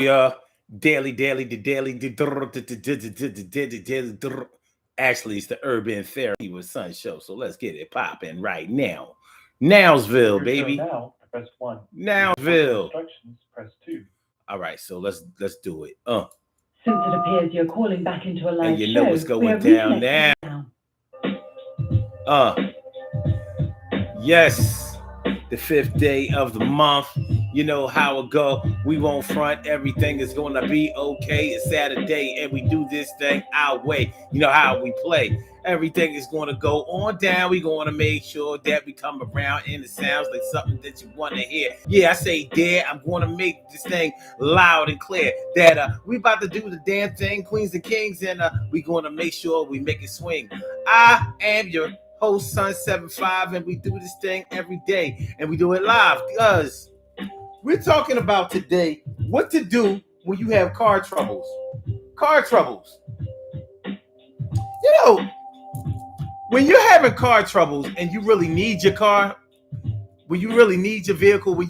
Yeah, Actually, it's the Urban Therapy with Sun show. So let's get it popping right now. For Nowsville, your show baby. now, press 1. To hear further Nowsville. instructions, press 2. All right, so let's do it. Since it appears you're calling back into a And live you know what's show, we going are down reconnecting now. now. Uh, yes, the fifth day of the month. You know how it go. We won't front. Everything is gonna be okay. It's Saturday, and we do this thing our way. You know how we play. Everything is gonna go on down. We gonna make sure that we come around, and it sounds like something that you wanna hear. Yeah, I say, dare. I'm gonna make this thing loud and clear. That we about to do the damn thing, Queens and Kings, and we gonna make sure we make it swing. I am your host, Sun 75, and we do this thing every day, and we do it live because we're talking about today what to do when you have car troubles. Car troubles. You know, when you're having car troubles and you really need your car, when you really need your vehicle, when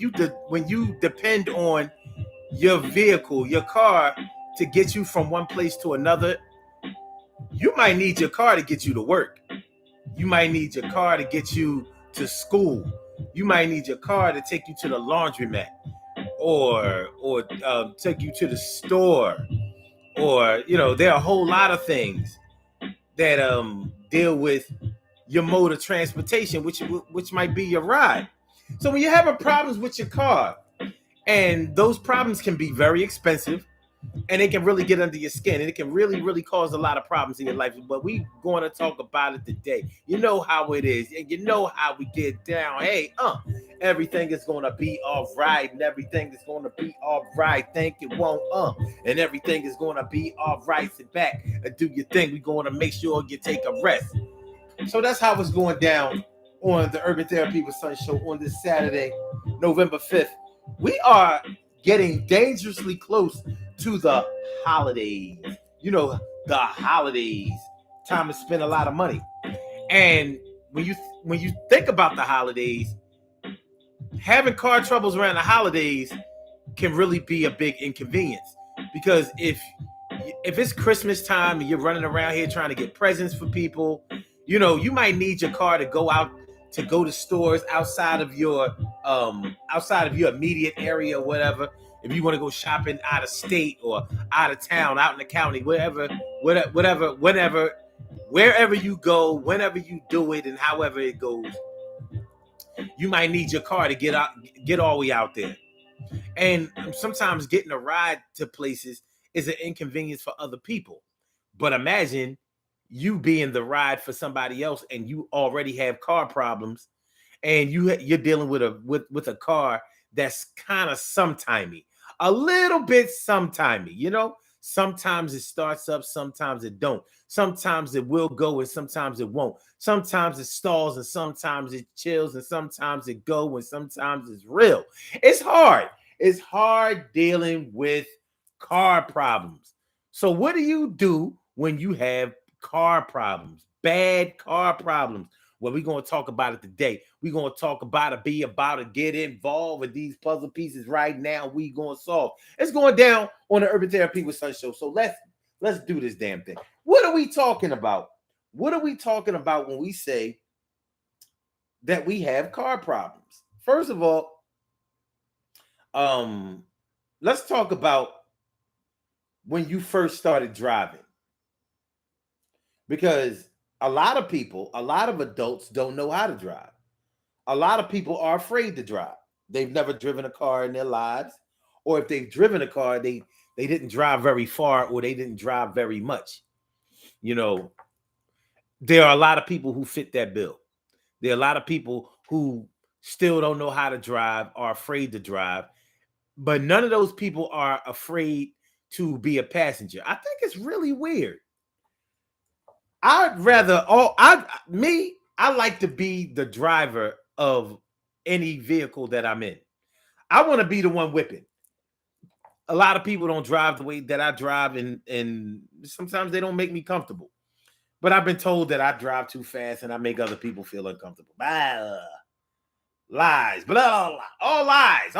you depend on your vehicle, your car to get you from one place to another, you might need your car to get you to work. You might need your car to get you to school. You might need your car to take you to the laundromat, or take you to the store, or there are a whole lot of things that deal with your mode of transportation, which might be your ride. So when you're having problems with your car, and those problems can be very expensive, and it can really get under your skin, and it can really, really cause a lot of problems in your life. But we going to talk about it today. You know how it is, and you know how we get down. Hey, everything is going to be all right, and everything is going to be all right. Think it won't, and everything is going to be all right. Sit back and do your thing. We're going to make sure you take a rest. So that's how it's going down on the Urban Therapy with Sun show on this Saturday, November 5th. We are getting dangerously close to the holidays. You know, the holidays. Time to spend a lot of money. And when you think about the holidays, having car troubles around the holidays can really be a big inconvenience. Because if it's Christmas time and you're running around here trying to get presents for people, you might need your car to go to stores outside of your immediate area or whatever. If you want to go shopping out of state or out of town, out in the county, whatever, wherever you go, whenever you do it, and however it goes, you might need your car to get all the way out there. And sometimes getting a ride to places is an inconvenience for other people. But imagine you being the ride for somebody else, and you already have car problems, and you're dealing with a car that's kind of sometimey, a little bit sometimey. Sometimes it starts up, sometimes it don't. Sometimes it will go, and sometimes it won't. Sometimes it stalls, and sometimes it chills, and sometimes it go, and sometimes it's real. It's hard. It's hard dealing with car problems. So what do you do when you have car problems, bad car problems? Well, we're going to talk about it today. We're going to talk about it, be about it, get involved with these puzzle pieces right now. We going to solve. It's going down on the Urban Therapy with Sun show. So let's do this damn thing. What are we talking about? What are we talking about when we say that we have car problems? First of all, let's talk about when you first started driving, because a lot of adults don't know how to drive. A lot of people are afraid to drive. They've never driven a car in their lives, or if they've driven a car, they didn't drive very far, or they didn't drive very much. You know, there are a lot of people who fit that bill. There are a lot of people who still don't know how to drive, are afraid to drive, but none of those people are afraid to be a passenger. I think it's really weird. I like to be the driver of any vehicle that I'm in. I want to be the one whipping. A lot of people don't drive the way that I drive, and sometimes they don't make me comfortable. But I've been told that I drive too fast and I make other people feel uncomfortable. Lies, blah, all lies.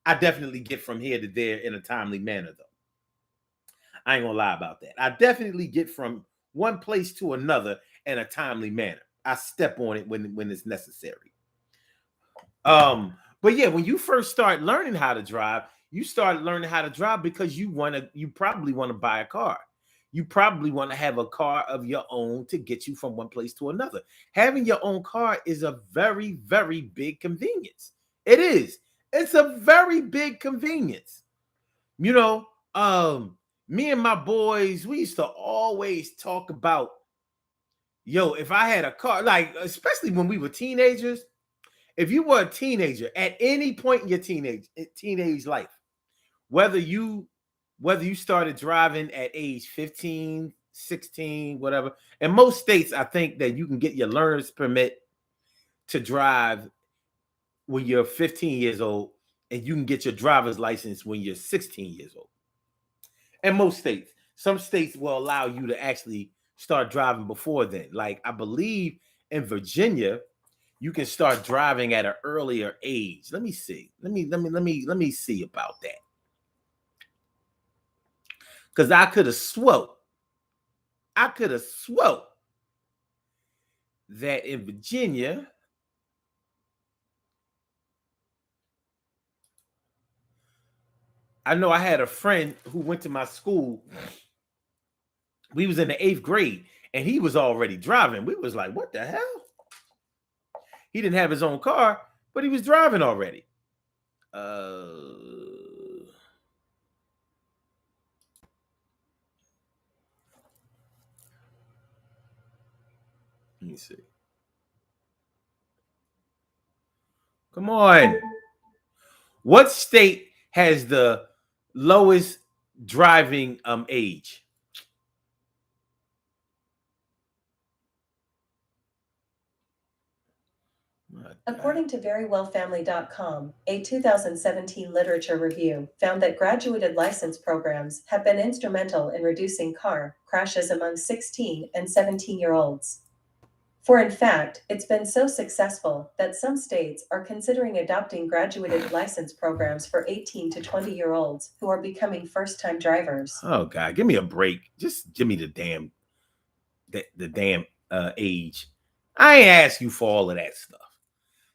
I definitely get from here to there in a timely manner, though. I ain't gonna lie about that. I definitely get from one place to another in a timely manner. I step on it when it's necessary. But yeah, when you first start learning how to drive, you start learning how to drive because you probably want to buy a car. You probably want to have a car of your own to get you from one place to another. Having your own car is a very, very big convenience. It is. It's a very big convenience. You know, me and my boys, we used to always talk about, yo, if I had a car, like especially when we were teenagers, if you were a teenager at any point in your teenage life, whether you started driving at age 15, 16, whatever, in most states, I think that you can get your learner's permit to drive when you're 15 years old, and you can get your driver's license when you're 16 years old. In most states, some states will allow you to actually start driving before then. Like I believe in Virginia, you can start driving at an earlier age. Let me see. Let me see about that. Because I could have swore that in Virginia, I know I had a friend who went to my school. We was in the 8th grade and he was already driving. We was like, what the hell? He didn't have his own car, but he was driving already. Let me see. Come on. What state has the lowest driving age? According to verywellfamily.com, a 2017 literature review found that graduated license programs have been instrumental in reducing car crashes among 16 and 17-year-olds. For in fact, it's been so successful that some states are considering adopting graduated license programs for 18 to 20-year-olds who are becoming first-time drivers. Oh God, give me a break. Just give me the damn age. I ain't ask you for all of that stuff.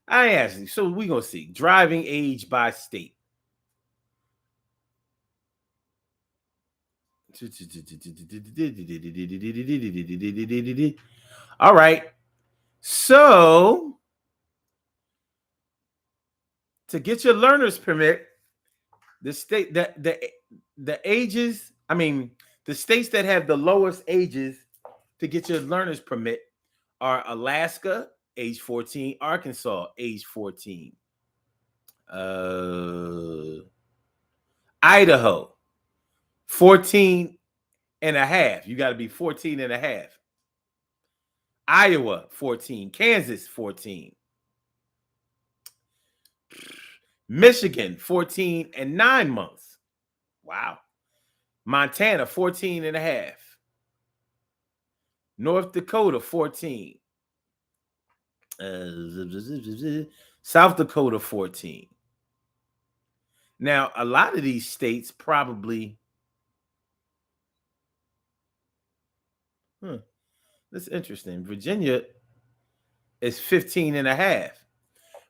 I asked you. So we're gonna see driving age by state. All right. So to get your learner's permit, the state that the ages, I mean, the states that have the lowest ages to get your learner's permit are Alaska, age 14, Arkansas, age 14, Idaho, 14 and a half. You got to be 14 and a half. Iowa, 14. Kansas, 14. Michigan, 14 and 9 months. Wow. Montana, 14 and a half. North Dakota, 14. South Dakota, 14. Now, a lot of these states probably, that's interesting. Virginia is 15 and a half.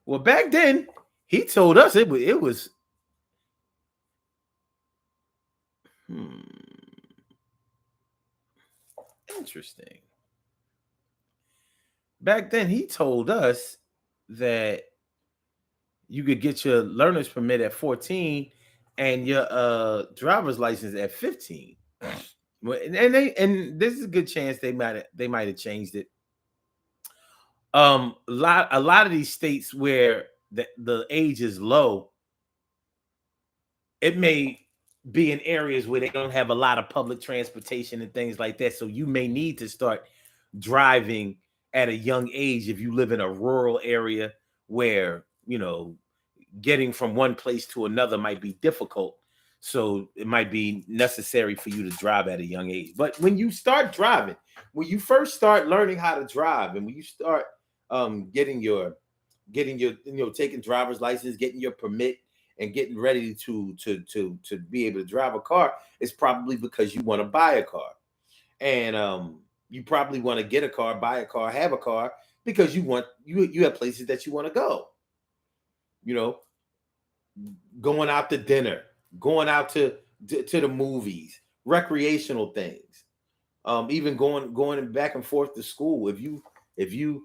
Well, back then, he told us it was interesting. Back then, he told us that you could get your learner's permit at 14 and your driver's license at 15. And this is a good chance they might have changed it. A lot of these states where the age is low, it may be in areas where they don't have a lot of public transportation and things like that. So you may need to start driving at a young age if you live in a rural area where, getting from one place to another might be difficult. So it might be necessary for you to drive at a young age. But when you start driving, when you first start learning how to drive, and when you start taking driver's license, getting your permit, and getting ready to be able to drive a car, it's probably because you want to buy a car. And you probably want to get a car, buy a car, have a car because you have places that you want to go. You know, going out to dinner, going out to the movies, recreational things. Even going back and forth to school. If you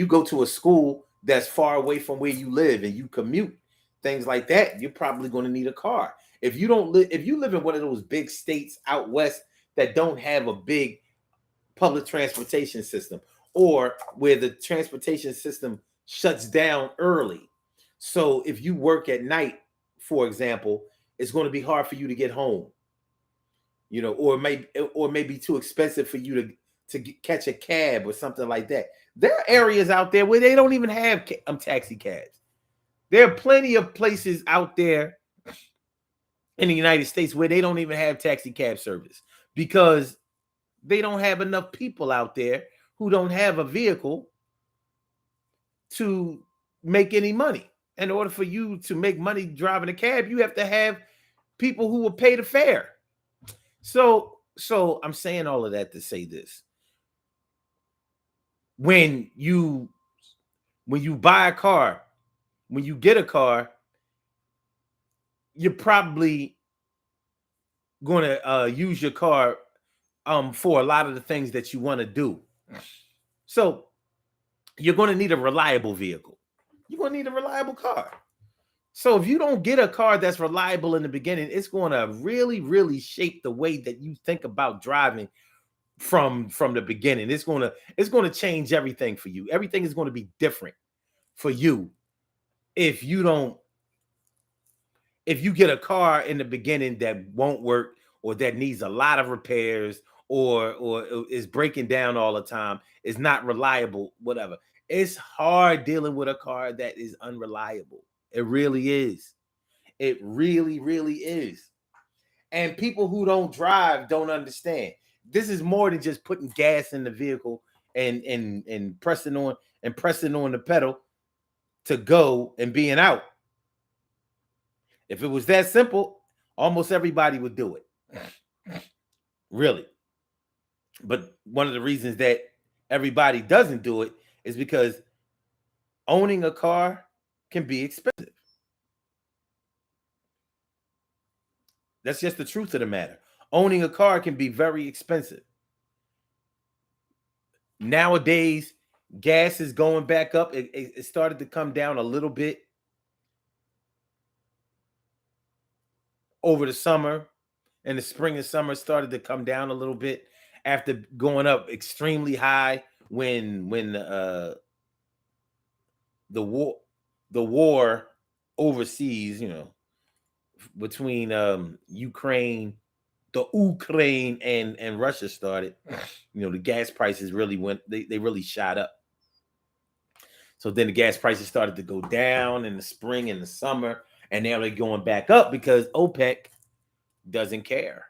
go to a school that's far away from where you live and you commute, things like that, you're probably going to need a car. If you live in one of those big states out west that don't have a big public transportation system, or where the transportation system shuts down early. So if you work at night, for example, it's going to be hard for you to get home. You know, or may be too expensive for you to catch a cab or something like that. There are areas out there where they don't even have taxi cabs. There are plenty of places out there in the United States where they don't even have taxi cab service because they don't have enough people out there who don't have a vehicle to make any money. In order for you to make money driving a cab, you have to have people who will pay the fare. So I'm saying all of that to say this. When you buy a car, when you get a car, you're probably going to use your car for a lot of the things that you want to do. So you're going to need a reliable vehicle. You're going to need a reliable car. So if you don't get a car that's reliable in the beginning, it's going to really, really shape the way that you think about driving from the beginning. It's going to change everything for you. Everything is going to be different for you if you get a car in the beginning that won't work, or that needs a lot of repairs, or is breaking down all the time, is not reliable, whatever. It's hard dealing with a car that is unreliable. It really is. It really, really is. And people who don't drive don't understand. This is more than just putting gas in the vehicle and pressing on the pedal to go and being out. If it was that simple, almost everybody would do it. Really. But one of the reasons that everybody doesn't do it is because owning a car can be expensive. That's just the truth of the matter. Owning a car can be very expensive. Nowadays, gas is going back up. It started to come down a little bit over the summer, and the spring and summer started to come down a little bit after going up extremely high when the war overseas, between Ukraine and Russia started. The gas prices really went, they really shot up. So then the gas prices started to go down in the spring and the summer, and now they're going back up because OPEC doesn't care.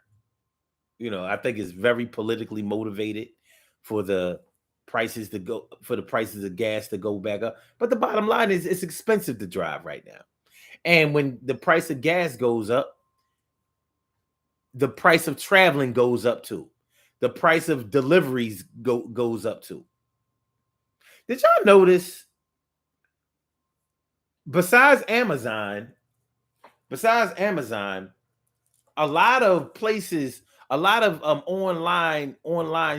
I think it's very politically motivated for the prices of gas to go back up. But the bottom line is it's expensive to drive right now. And when the price of gas goes up, the price of traveling goes up too. The price of deliveries goes up too. Did y'all notice, besides Amazon, a lot of places, a lot of online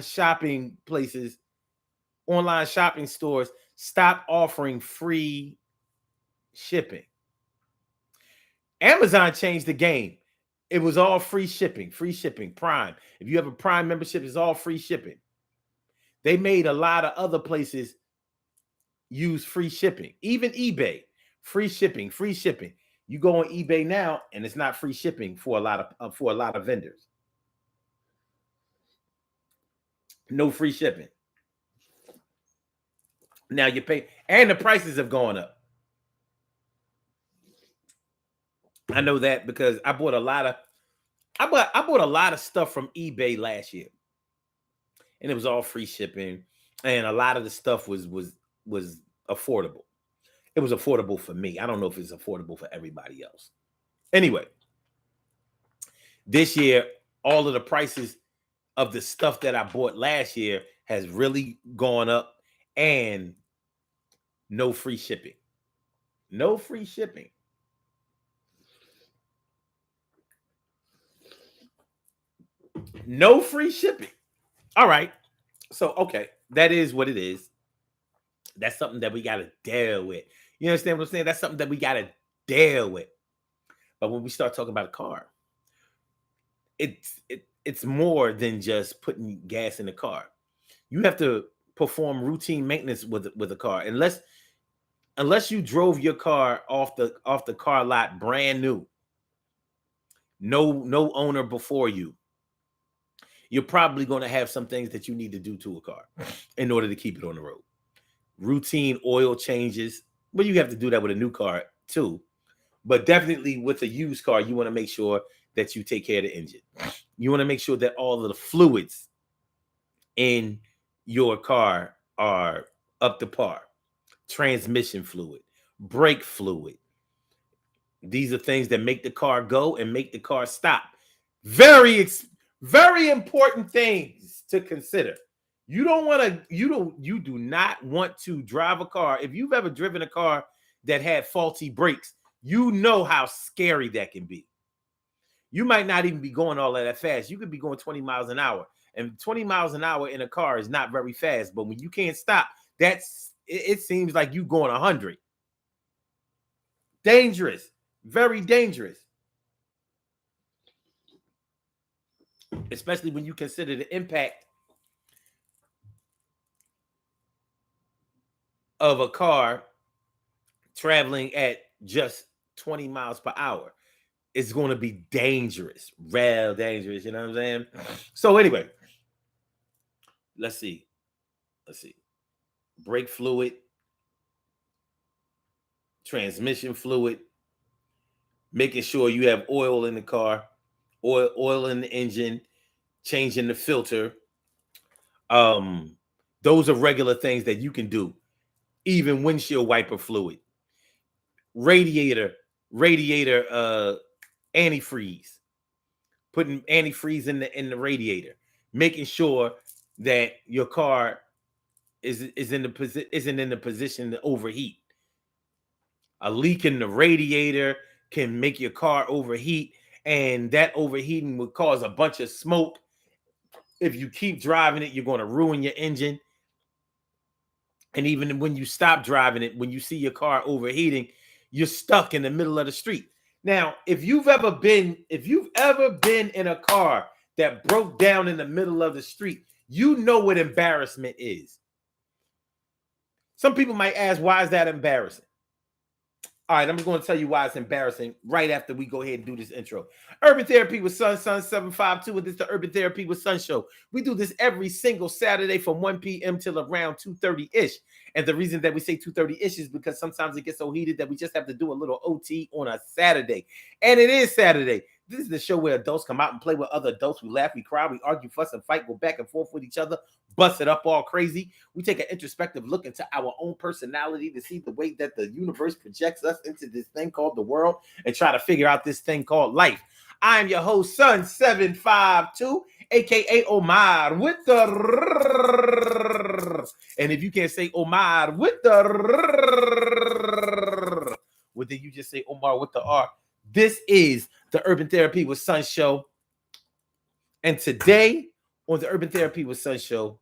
shopping places, online shopping stores stop offering free shipping. Amazon changed the game. It was all free shipping, Prime. If you have a Prime membership, it's all free shipping. They made a lot of other places use free shipping. Even eBay, free shipping. You go on eBay now, and it's not free shipping for a lot of vendors. No free shipping. Now you pay, and the prices have gone up. I know that because I bought a lot of stuff from eBay last year, and it was all free shipping, and a lot of the stuff was affordable. It was affordable for me. I don't know if it's affordable for everybody else. Anyway, this year, all of the prices of the stuff that I bought last year has really gone up, and no free shipping. No free shipping. No free shipping. All right. So, okay, that is what it is. That's something that we got to deal with. You understand what I'm saying? That's something that we got to deal with. But when we start talking about a car, it's more than just putting gas in the car. You have to perform routine maintenance with a car. Unless you drove your car off the car lot brand new, no owner before you, you're probably going to have some things that you need to do to a car in order to keep it on the road. Routine oil changes. Well, you have to do that with a new car too. But definitely with a used car, you want to make sure that you take care of the engine. You want to make sure that all of the fluids in your car are up to par. Transmission fluid, brake fluid. These are things that make the car go and make the car stop. Very important things to consider. You do not want to drive a car. If you've ever driven a car that had faulty brakes, you know how scary that can be. You might not even be going all that fast. You could be going 20 miles an hour. And 20 miles an hour in a car is not very fast. But when you can't stop, it seems like you going 100. Dangerous. Very dangerous. Especially when you consider the impact of a car traveling at just 20 miles per hour. It's going to be dangerous, real dangerous. You know what I'm saying? So anyway, let's see. Brake fluid, transmission fluid, making sure you have oil in the car, oil in the engine, changing the filter. Those are regular things that you can do. Even windshield wiper fluid, radiator antifreeze, putting antifreeze in the radiator, making sure that your car isn't in the position to overheat. A leak in the radiator can make your car overheat, and that overheating would cause a bunch of smoke. If you keep driving it, you're going to ruin your engine. And even when you stop driving it, when you see your car overheating, you're stuck in the middle of the street. Now, if you've ever been in a car that broke down in the middle of the street, you know what embarrassment is. Some people might ask, why is that embarrassing? All right, I'm just going to tell you why it's embarrassing right after we go ahead and do this intro. Urban Therapy with Sun 752, and this is the Urban Therapy with Sun show. We do this every single Saturday from 1 p.m. till around 2:30-ish. And the reason that we say 2:30-ish is because sometimes it gets so heated that we just have to do a little OT on a Saturday. And it is Saturday. This is the show where adults come out and play with other adults. We laugh, we cry, we argue, fuss, and fight, go back and forth with each other, bust it up all crazy. We take an introspective look into our own personality to see the way that the universe projects us into this thing called the world and try to figure out this thing called life. I am your host, Sun 752, aka Omar with the and if you can't say Omar with the well, then you just say Omar with the R. This is the Urban Therapy with Sun show. And today on the Urban Therapy with Sun show,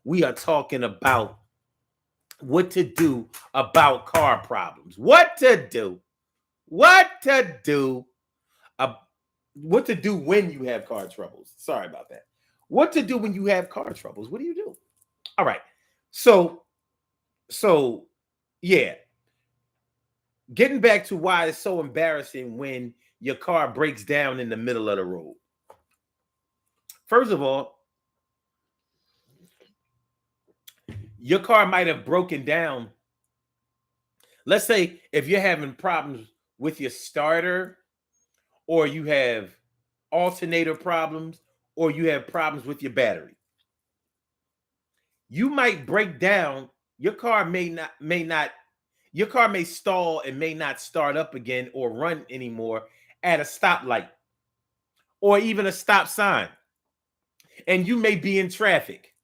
we are talking about what to do about car problems. What to do when you have car troubles. Sorry about that. What to do when you have car troubles. What do you do? All right. So yeah. Getting back to why it's so embarrassing when your car breaks down in the middle of the road. First of all, your car might have broken down. Let's say if you're having problems with your starter, or you have alternator problems, or you have problems with your battery. You might break down. Your car may not Your car may stall and may not start up again or run anymore at a stoplight or even a stop sign. And you may be in traffic,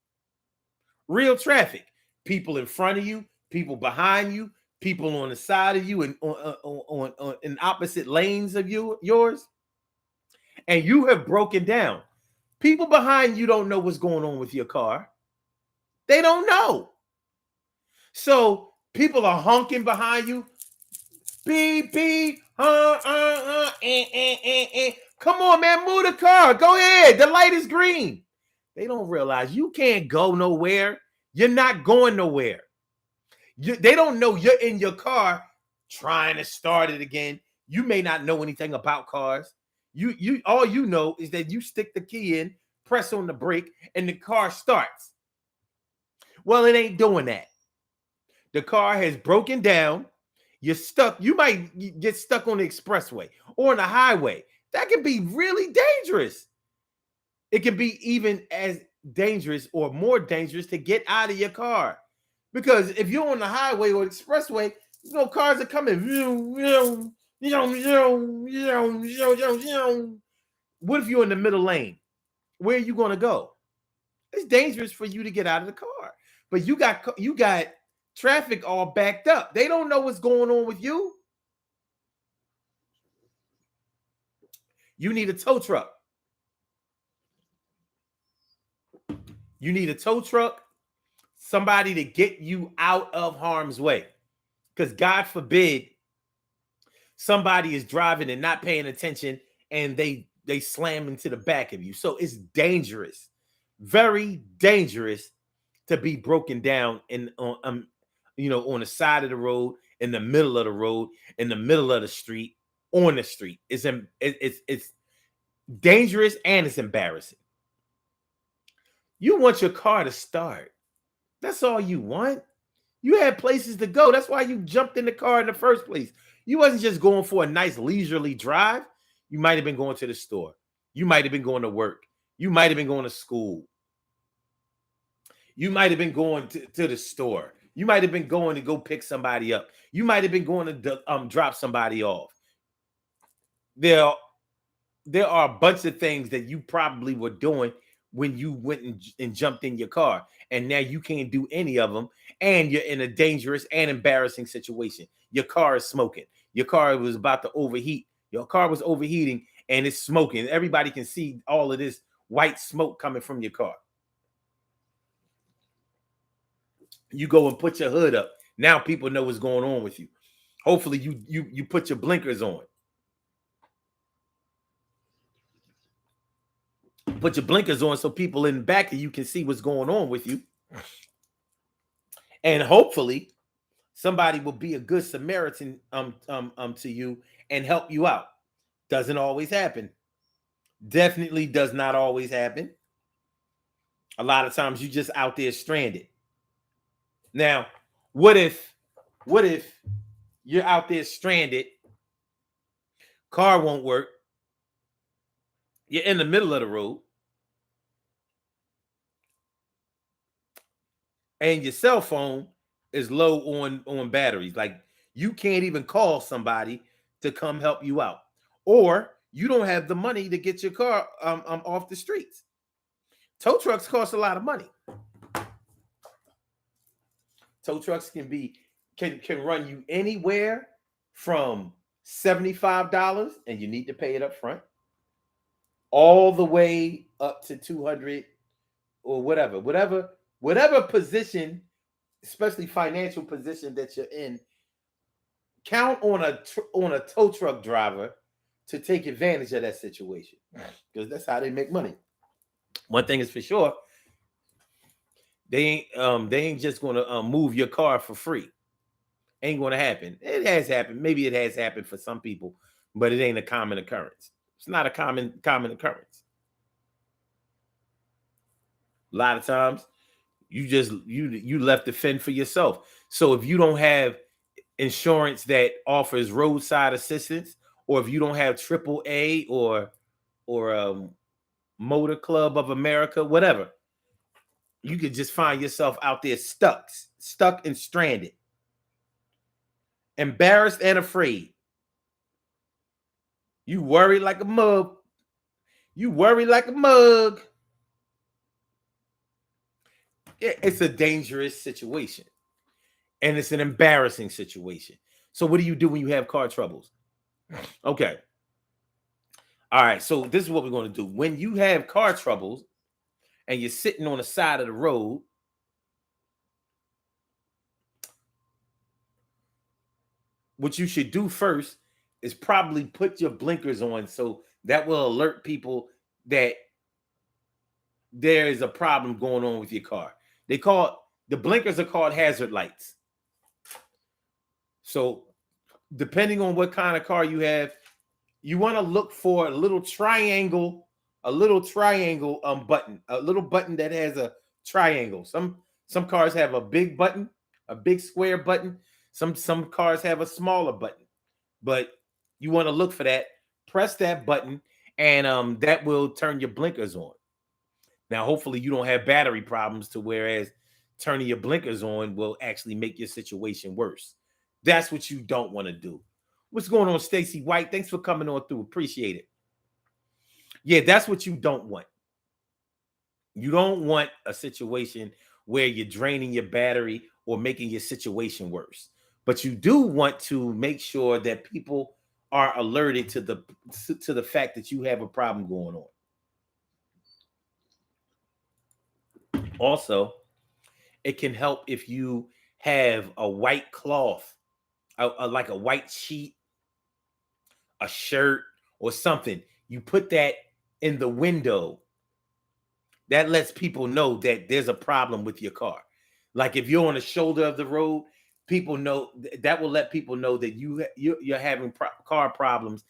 real traffic. People in front of you, people behind you, people on the side of you and on in opposite lanes of yours. And you have broken down. People behind you don't know what's going on with your car. They don't know. So people are honking behind you. Beep, beep, Come on, man, move the car. Go ahead. The light is green. They don't realize you can't go nowhere. You're not going nowhere. They don't know you're in your car trying to start it again. You may not know anything about cars. You all you know is that you stick the key in, press on the brake, and the car starts. Well, it ain't doing that. The car has broken down. You're stuck. You might get stuck on the expressway or on the highway. That can be really dangerous. It can be even as dangerous or more dangerous to get out of your car. Because if you're on the highway or the expressway, cars are coming. What if you're in the middle lane? Where are you going to go? It's dangerous for you to get out of the car. But you got traffic all backed up. They don't know what's going on with you. You need a tow truck. You need a tow truck, somebody to get you out of harm's way. Because God forbid somebody is driving and not paying attention and they slam into the back of you. So it's dangerous, very dangerous to be broken down on the side of the road, in the middle of the road, in the middle of the street, on the street. It's dangerous and it's embarrassing. You want your car to start. That's all you want. You had places to go. That's why you jumped in the car in the first place. You wasn't just going for a nice leisurely drive. You might have been going to the store. You might have been going to work. You might have been going to school. You might have been going to the store. You might have been going to go pick somebody up. You might have been going to drop somebody off. There are a bunch of things that you probably were doing when you went and jumped in your car, and now you can't do any of them, and you're in a dangerous and embarrassing situation. Your car is smoking. Your car was about to overheat. Your car was overheating, and it's smoking. Everybody can see all of this white smoke coming from your car. You go and put your hood up. Now people know what's going on with you. Hopefully you put your blinkers on. Put your blinkers on so people in the back of you can see what's going on with you. And hopefully somebody will be a good Samaritan to you and help you out. Doesn't always happen. Definitely does not always happen. A lot of times you just out there stranded. Now, what if you're out there stranded, car won't work, you're in the middle of the road, and your cell phone is low on batteries. Like you can't even call somebody to come help you out, or you don't have the money to get your car off the streets. Tow trucks cost a lot of money. Tow trucks can run you anywhere from $75, and you need to pay it up front, all the way up to $200 or whatever position, especially financial position that you're in. Count on a tow truck driver to take advantage of that situation, because that's how they make money. One thing is for sure, they ain't just gonna move your car for free. Ain't gonna happen. It has happened. Maybe it has happened for some people, but it ain't a common occurrence. It's not a common occurrence. A lot of times, you left to fend for yourself. So if you don't have insurance that offers roadside assistance, or if you don't have AAA or Motor Club of America, whatever, you could just find yourself out there stuck and stranded. embarrassed and afraid. You worry like a mug. You worry like a mug. It's a dangerous situation. And it's an embarrassing situation. So what do you do when you have car troubles? Okay. All right. So this is what we're going to do. When you have car troubles and you're sitting on the side of the road, what you should do first is probably put your blinkers on, so that will alert people that there is a problem going on with your car. The blinkers are called hazard lights. So depending on what kind of car you have, you want to look for a little triangle button, a little button that has a triangle. Some cars have a big button, a big square button. Some cars have a smaller button. But you want to look for that, press that button, and that will turn your blinkers on. Now, hopefully you don't have battery problems to whereas turning your blinkers on will actually make your situation worse. That's what you don't want to do. What's going on, Stacy White? Thanks for coming on through. Appreciate it. Yeah, that's what you don't want. You don't want a situation where you're draining your battery or making your situation worse. But you do want to make sure that people are alerted to the fact that you have a problem going on. Also, it can help if you have a white cloth, like a white sheet, a shirt, or something. You put that in the window. That lets people know that there's a problem with your car. Like if you're on the shoulder of the road, people know that will let people know that you're having car problems.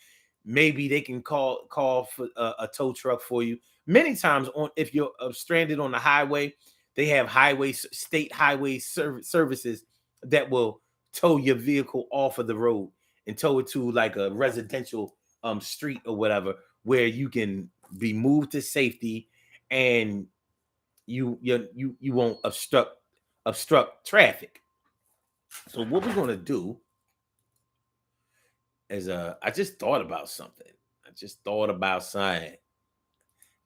Maybe they can call for a tow truck for you. Many times, if you're stranded on the highway, they have state highway services that will tow your vehicle off of the road and tow it to like a residential street or whatever, where you can be moved to safety and you won't obstruct traffic. So what we're gonna do is I just thought about something.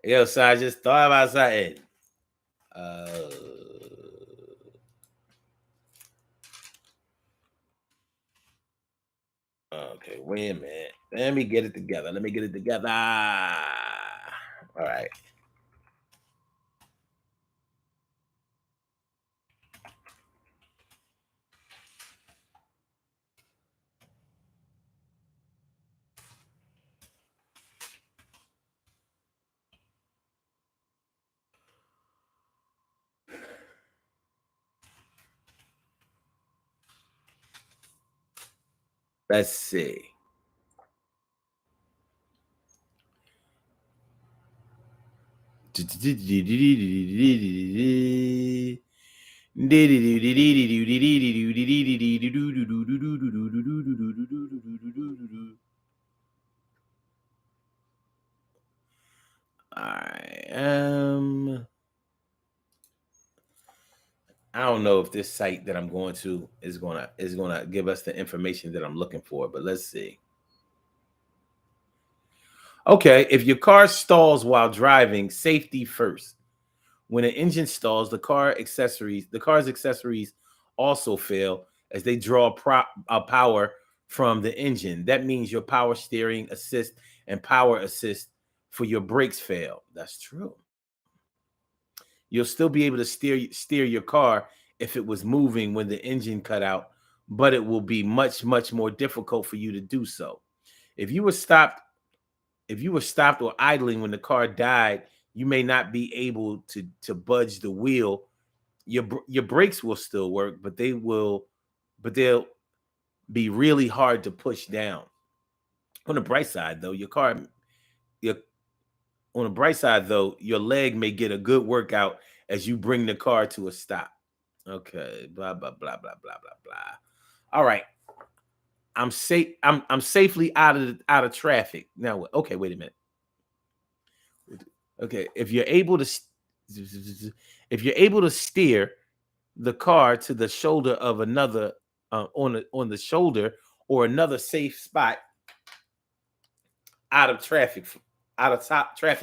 Yo, so I just thought about something. Okay, wait a minute. Let me get it together. All right. Let's see. I don't know if this site that I'm going to is gonna give us the information that I'm looking for, but let's see. Okay, if your car stalls while driving, safety first. When an engine stalls, the car's accessories also fail as they draw power from the engine. That means your power steering assist and power assist for your brakes fail. That's true. You'll still be able to steer your car if it was moving when the engine cut out, but it will be much more difficult for you to do so. If you were stopped or idling when the car died, you may not be able to budge the wheel. Your brakes will still work, but they'll be really hard to push down. On the bright side, though, your leg may get a good workout as you bring the car to a stop. Okay, blah blah blah blah blah blah blah. All right, I'm safe. I'm safely out of traffic now. Okay, wait a minute. Okay, if you're able to steer the car to the shoulder of another on the shoulder or another safe spot out of traffic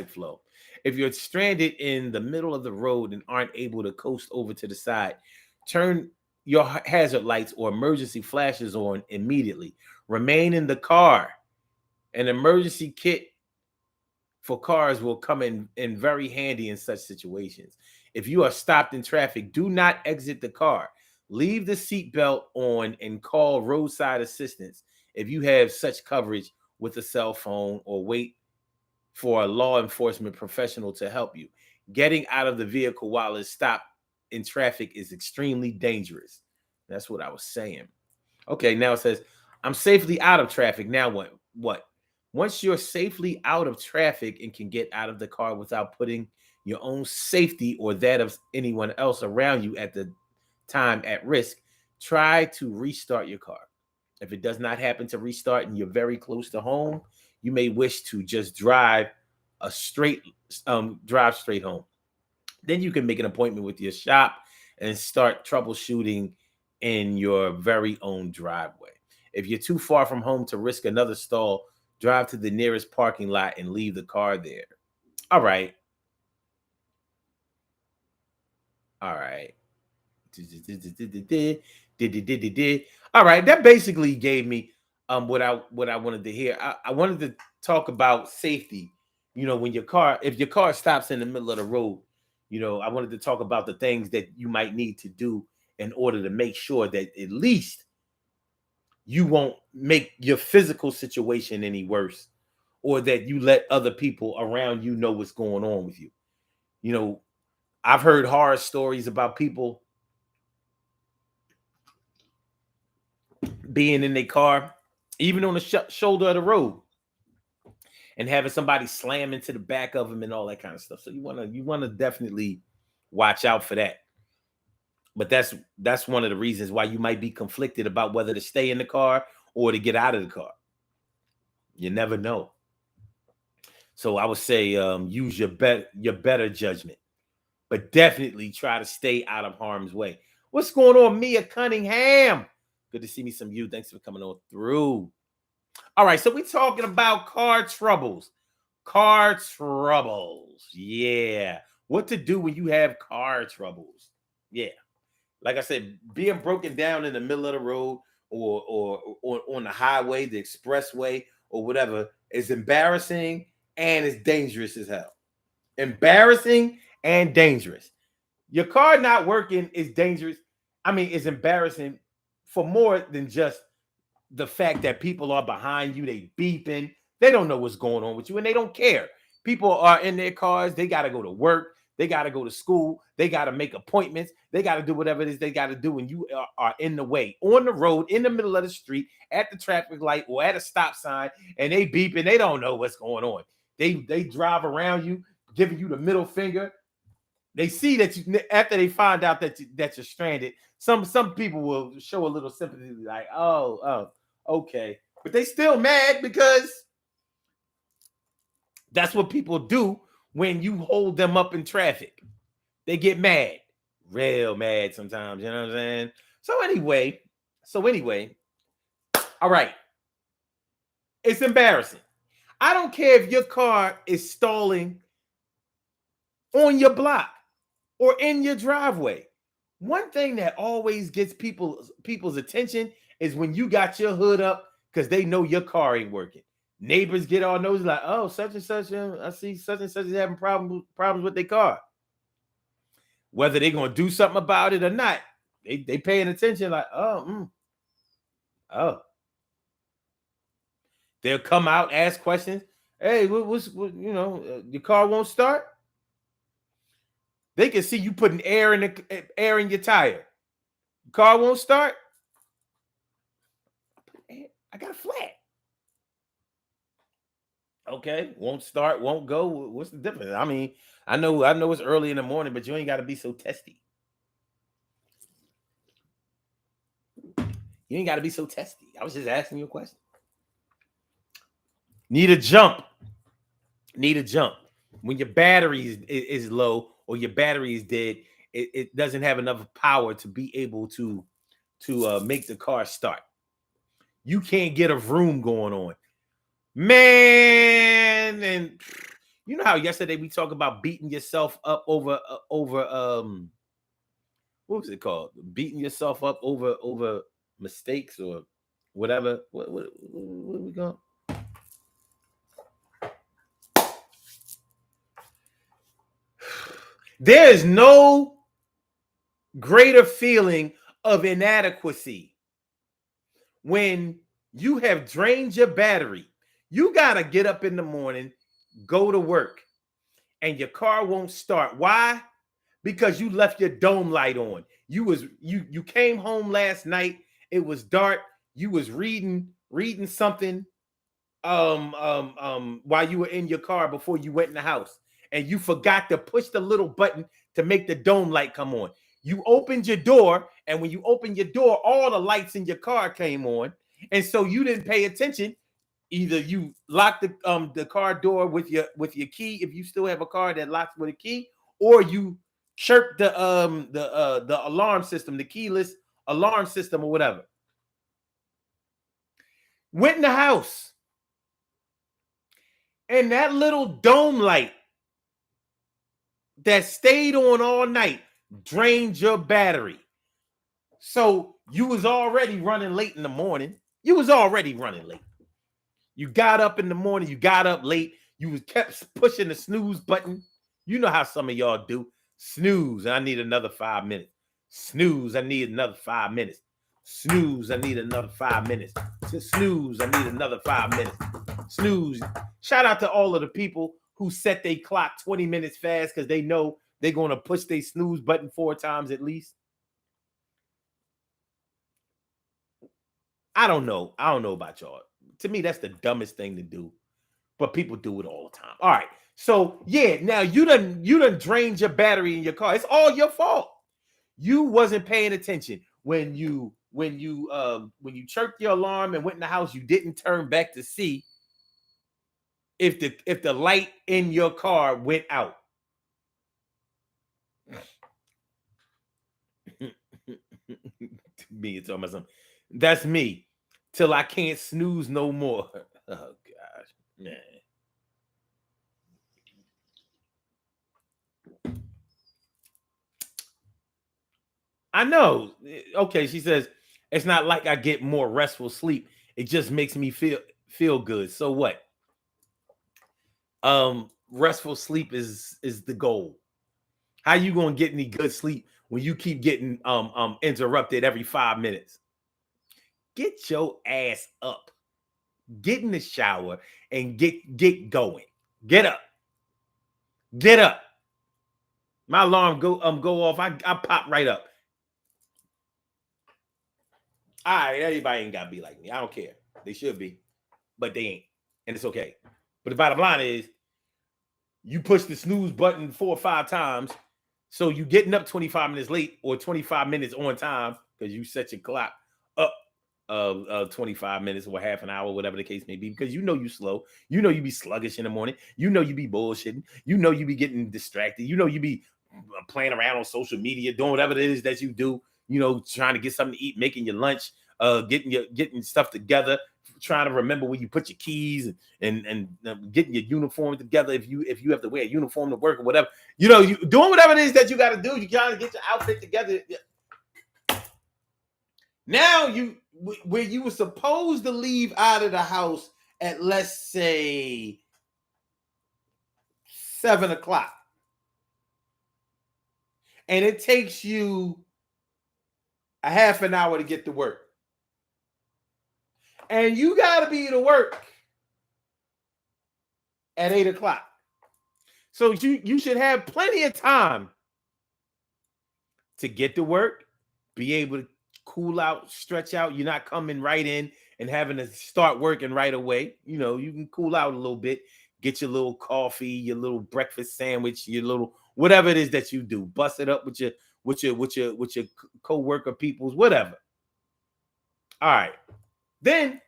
flow. If you're stranded in the middle of the road and aren't able to coast over to the side, turn your hazard lights or emergency flashes on immediately. Remain in the car. An emergency kit for cars will come in very handy in such situations. If you are stopped in traffic, do not exit the car. Leave the seatbelt on and call roadside assistance if you have such coverage with a cell phone, or wait for a law enforcement professional to help you. Getting out of the vehicle while it's stopped in traffic is extremely dangerous. That's what I was saying. Okay, now it says, I'm safely out of traffic. Now what? What? Once you're safely out of traffic and can get out of the car without putting your own safety or that of anyone else around you at the time at risk, try to restart your car. If it does not happen to restart and you're very close to home, you may wish to just drive straight home. Then you can make an appointment with your shop and start troubleshooting in your very own driveway. If you're too far from home to risk another stall, drive to the nearest parking lot and leave the car there. All right. All right. All right. That basically gave me what I wanted to hear. I wanted to talk about safety. When if your car stops in the middle of the road, I wanted to talk about the things that you might need to do in order to make sure that at least you won't make your physical situation any worse, or that you let other people around you know what's going on with you. I've heard horror stories about people being in their car, even on the shoulder of the road, and having somebody slam into the back of them and all that kind of stuff. So you want to definitely watch out for that. But that's one of the reasons why you might be conflicted about whether to stay in the car or to get out of the car. You never know. So I would say use your better judgment, but definitely try to stay out of harm's way. What's going on, Mia Cunningham? Good to see me some you. Thanks for coming on through. All right, so we're talking about car troubles. Car troubles. Yeah. What to do when you have car troubles. Yeah. Like I said, being broken down in the middle of the road or on the highway, the expressway, or whatever is embarrassing and it's dangerous as hell. Embarrassing and dangerous. Your car not working is dangerous. I mean, it's embarrassing for more than just the fact that people are behind you, they beeping, they don't know what's going on with you, and they don't care. People are in their cars, they got to go to work, they got to go to school, they got to make appointments, they got to do whatever it is they got to do, and you are in the way, on the road, in the middle of the street, at the traffic light, or at a stop sign, and they beeping, they don't know what's going on. They drive around you, giving you the middle finger. They see that you, after they find out that you're stranded, some people will show a little sympathy, like, oh, okay. But they still mad because that's what people do when you hold them up in traffic. They get mad, real mad sometimes, you know what I'm saying? So anyway, all right. It's embarrassing. I don't care if your car is stalling on your block or in your driveway. One thing that always gets people's attention is when you got your hood up because they know your car ain't working. Neighbors get all nosy, like, oh, such and such, I see such and such is having problems with their car. Whether they're gonna do something about it or not, they paying attention, like, oh. They'll come out, ask questions. Hey, what's your car won't start? They can see you putting air in your tire. Car won't start. I got a flat. Okay, won't start, won't go. What's the difference? I mean, I know it's early in the morning, but you ain't got to be so testy. You ain't got to be so testy. I was just asking you a question. Need a jump. When your battery is low or your battery is dead, it doesn't have enough power to be able to to make the car start. You can't get a vroom going on, man. And you know how yesterday we talked about beating yourself up over what was it called? Beating yourself up over mistakes or whatever. What we going? There is no greater feeling of inadequacy when you have drained your battery. You got to get up in the morning, go to work, and your car won't start. Why? Because you left your dome light on. You came home last night. It was dark. You was reading something while you were in your car before you went in the house, and you forgot to push the little button to make the dome light come on. You opened your door, and when you opened your door, all the lights in your car came on, and so you didn't pay attention. Either you locked the car door with your key, if you still have a car that locks with a key, or you chirped the alarm system, the keyless alarm system or whatever. Went in the house, and that little dome light that stayed on all night drained your battery. So you was already running late in the morning. You was already running late. You got up in the morning. You got up late. You was kept pushing the snooze button. You know how some of y'all do. Snooze, I need another 5 minutes. Snooze, I need another 5 minutes. Snooze, I need another 5 minutes. Snooze, I need another 5 minutes. Snooze. Shout out to all of the people who set their clock 20 minutes fast because they know they're going to push their snooze button 4 times at least. I don't know about y'all. To me, that's the dumbest thing to do, but people do it all the time. All right. So yeah, now you done drained your battery in your car. It's all your fault. You wasn't paying attention when you chirped your alarm and went in the house. You didn't turn back to see if the light in your car went out. Me, it's almost something. That's me till I can't snooze no more. Oh gosh, man. I know. Okay, she says it's not like I get more restful sleep. It just makes me feel good. So what? Restful sleep is the goal. How you gonna get any good sleep when you keep getting interrupted every 5 minutes? Get your ass up. Get in the shower and get going. Get up. Get up. My alarm go off. I pop right up. All right, everybody ain't gotta be like me. I don't care. They should be, but they ain't, and it's okay. But the bottom line is, you push the snooze button 4 or 5 times, so you getting up 25 minutes late or 25 minutes on time because you set your clock up 25 minutes or half an hour, whatever the case may be, because you know you slow, you know you be sluggish in the morning, you know you be bullshitting, you know you be getting distracted, you know you be playing around on social media, doing whatever it is that you do, you know, trying to get something to eat, making your lunch, getting stuff together, trying to remember where you put your keys and getting your uniform together if you have to wear a uniform to work or whatever, you know, you doing whatever it is that you got to do, you got to get your outfit together. Now where you were supposed to leave out of the house at, let's say, 7 o'clock, and it takes you a half an hour to get to work, and you got to be to work at 8 o'clock. So you should have plenty of time to get to work, be able to cool out, stretch out. You're not coming right in and having to start working right away. You know, you can cool out a little bit, get your little coffee, your little breakfast sandwich, your little whatever it is that you do. Bust it up with your co-worker peoples, whatever. All right. Then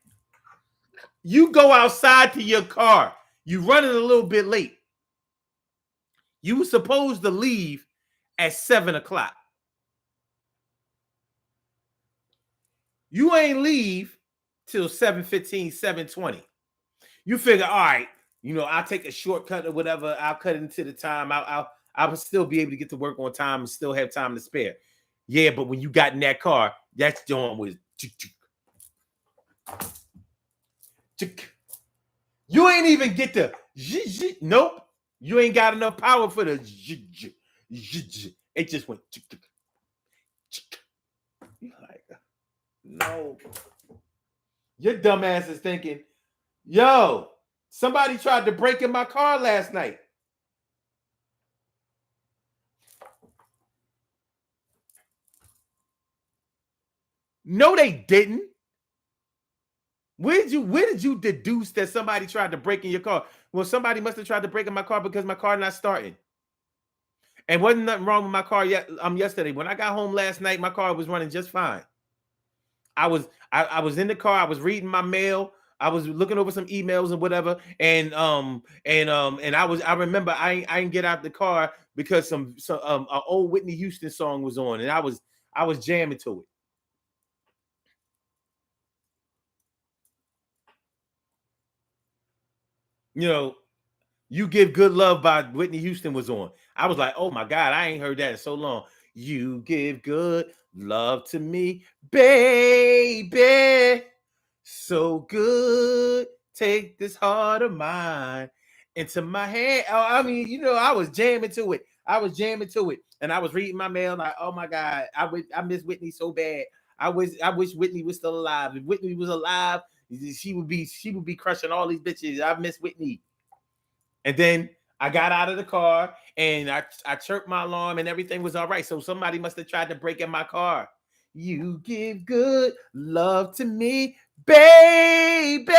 you go outside to your car. You running a little bit late. You were supposed to leave at 7 o'clock. You ain't leave till 7:15, 7:20. You figure, all right, I'll take a shortcut or whatever. I'll cut into the time. I'll still be able to get to work on time and still have time to spare. Yeah, but when you got in that car, that joint was you ain't even get the nope. You ain't got enough power for the it just went. You're like, no. Your dumb ass is thinking, yo, somebody tried to break in my car last night. No, they didn't. Where did you deduce that somebody tried to break in your car? Well, somebody must have tried to break in my car because my car not starting. And wasn't nothing wrong with my car yesterday. When I got home last night, my car was running just fine. I was in the car, I was reading my mail, I was looking over some emails and whatever, and I remember I didn't get out the car because some an old Whitney Houston song was on, and I was jamming to it. You Give Good Love by Whitney Houston was on. I was like, oh my God, I ain't heard that in so long. You give good love to me, baby. So good. Take this heart of mine into my hand. I mean, I was jamming to it. And I was reading my mail like, oh my God, I miss Whitney so bad. I wish Whitney was still alive. If Whitney was alive, she would be crushing all these bitches. I miss Whitney. And then I got out of the car and I chirped my alarm and everything was all right. So somebody must have tried to break in my car. You give good love to me, baby.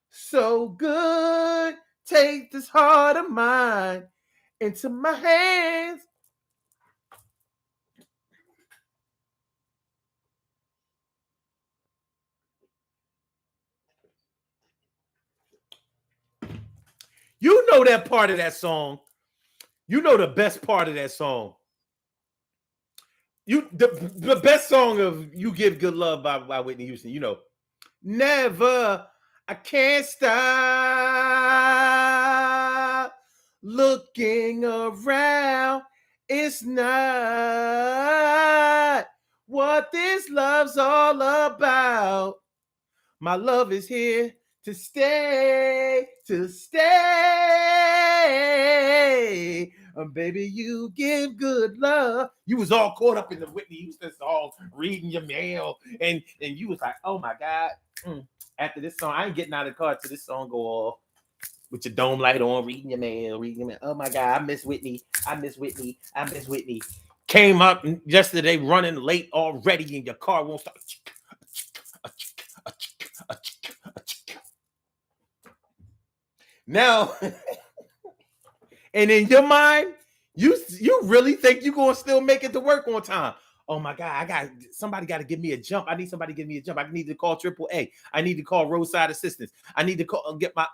So good. Take this heart of mine into my hands. You know that part of that song. You know the best part of that song. The best song of You Give Good Love by Whitney Houston, Never, I can't stop looking around. It's not what this love's all about. My love is here to stay, baby, you give good love. You was all caught up in the Whitney Houston song, reading your mail, and you was like, oh my God. After this song, I ain't getting out of the car till this song go off. With your dome light on, reading your mail. Oh my God, I miss Whitney. Came up yesterday running late already, and your car won't stop. Now, and in your mind, you really think you're gonna still make it to work on time? Oh my God, somebody got to give me a jump. I need somebody to give me a jump. I need to call AAA. I need to call roadside assistance. I need to call get my.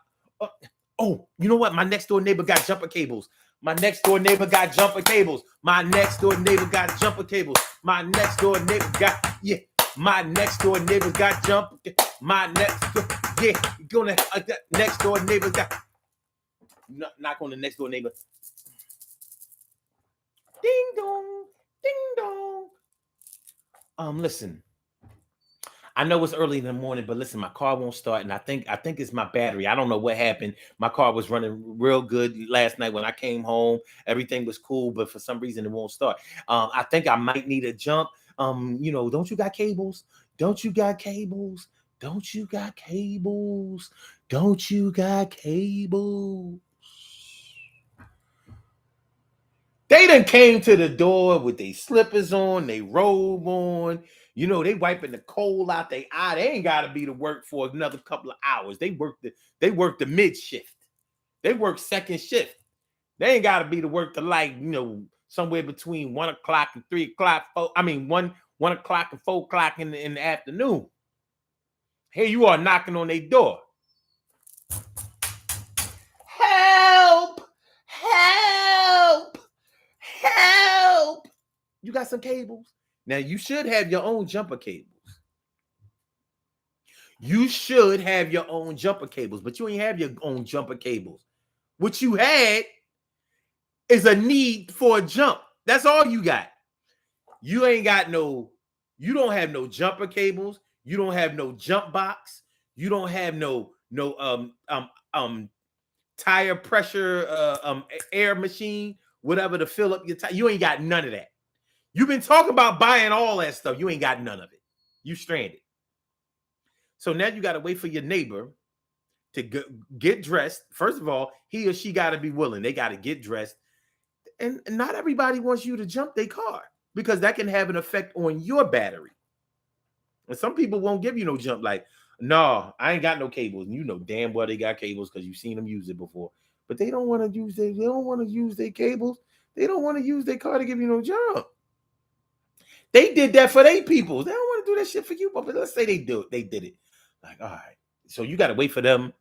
Oh, you know what? My next door neighbor got jumper cables. My next door neighbor got jumper cables. My next door neighbor got jumper cables. My next door neighbor got My next door neighbor got jumper. My next next door neighbor got. Knock on the next door neighbor. Ding dong, ding dong. Listen. I know it's early in the morning, but listen, my car won't start, and I think it's my battery. I don't know what happened. My car was running real good last night when I came home. Everything was cool, but for some reason it won't start. I think I might need a jump. Don't you got cables? Don't you got cables? Don't you got cables? Don't you got cables? They done came to the door with their slippers on, they robe on. They wiping the coal out their eye. They ain't got to be to work for another couple of hours. They work the mid shift. They work second shift. They ain't got to be to work to somewhere between 1 o'clock and 3 o'clock. 1 o'clock and 4 o'clock in the afternoon. Here you are knocking on their door. Help! Help! Help! You got some cables? Now you should have your own jumper cables. You should have your own jumper cables, but you ain't have your own jumper cables. What you had is a need for a jump. That's all you got. You ain't got no, you don't have no jumper cables. You don't have no jump box. You don't have no tire pressure air machine, whatever to fill up your tire. You ain't got none of that. You've been talking about buying all that stuff. You ain't got none of it. You stranded. So now you got to wait for your neighbor to get dressed. First of all, he or she got to be willing. They got to get dressed. And not everybody wants you to jump their car because that can have an effect on your battery. And some people won't give you no jump. Like, no, I ain't got no cables. And you know damn well they got cables because you've seen them use it before. But they don't want to use they don't want to use their cables. They don't want to use their car to give you no jump. They did that for their people. They don't want to do that shit for you. But let's say they do it. They did it. Like, all right. So you got to wait for them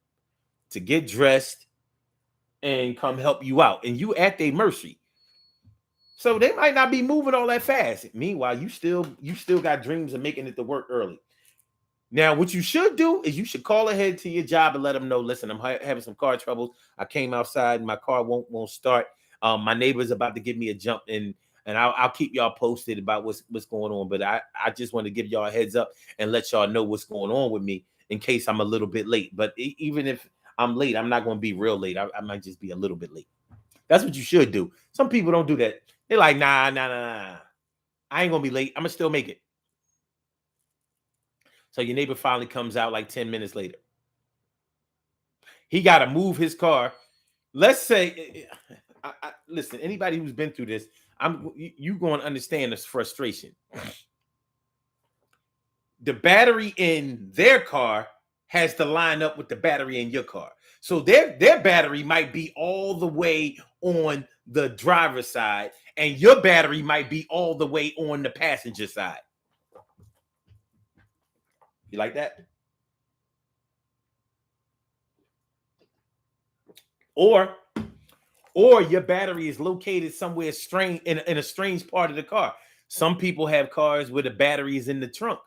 to get dressed and come help you out. And you at their mercy. So they might not be moving all that fast. Meanwhile, you still got dreams of making it to work early. Now, what you should do is you should call ahead to your job and let them know, listen, I'm having some car troubles. I came outside and my car won't start. My neighbor's about to give me a jump and I'll keep y'all posted about what's going on. But I just want to give y'all a heads up and let y'all know what's going on with me in case I'm a little bit late. But even if I'm late, I'm not going to be real late. I might just be a little bit late. That's what you should do. Some people don't do that. They're like, nah. I ain't going to be late. I'm going to still make it. So your neighbor finally comes out like 10 minutes later. He got to move his car. Let's say, listen, anybody who's been through this, you going to understand this frustration. The battery in their car has to line up with the battery in your car. So their battery might be all the way on the driver's side, and your battery might be all the way on the passenger side. You like that? Or your battery is located somewhere strange in a strange part of the car. Some people have cars where the battery is in the trunk.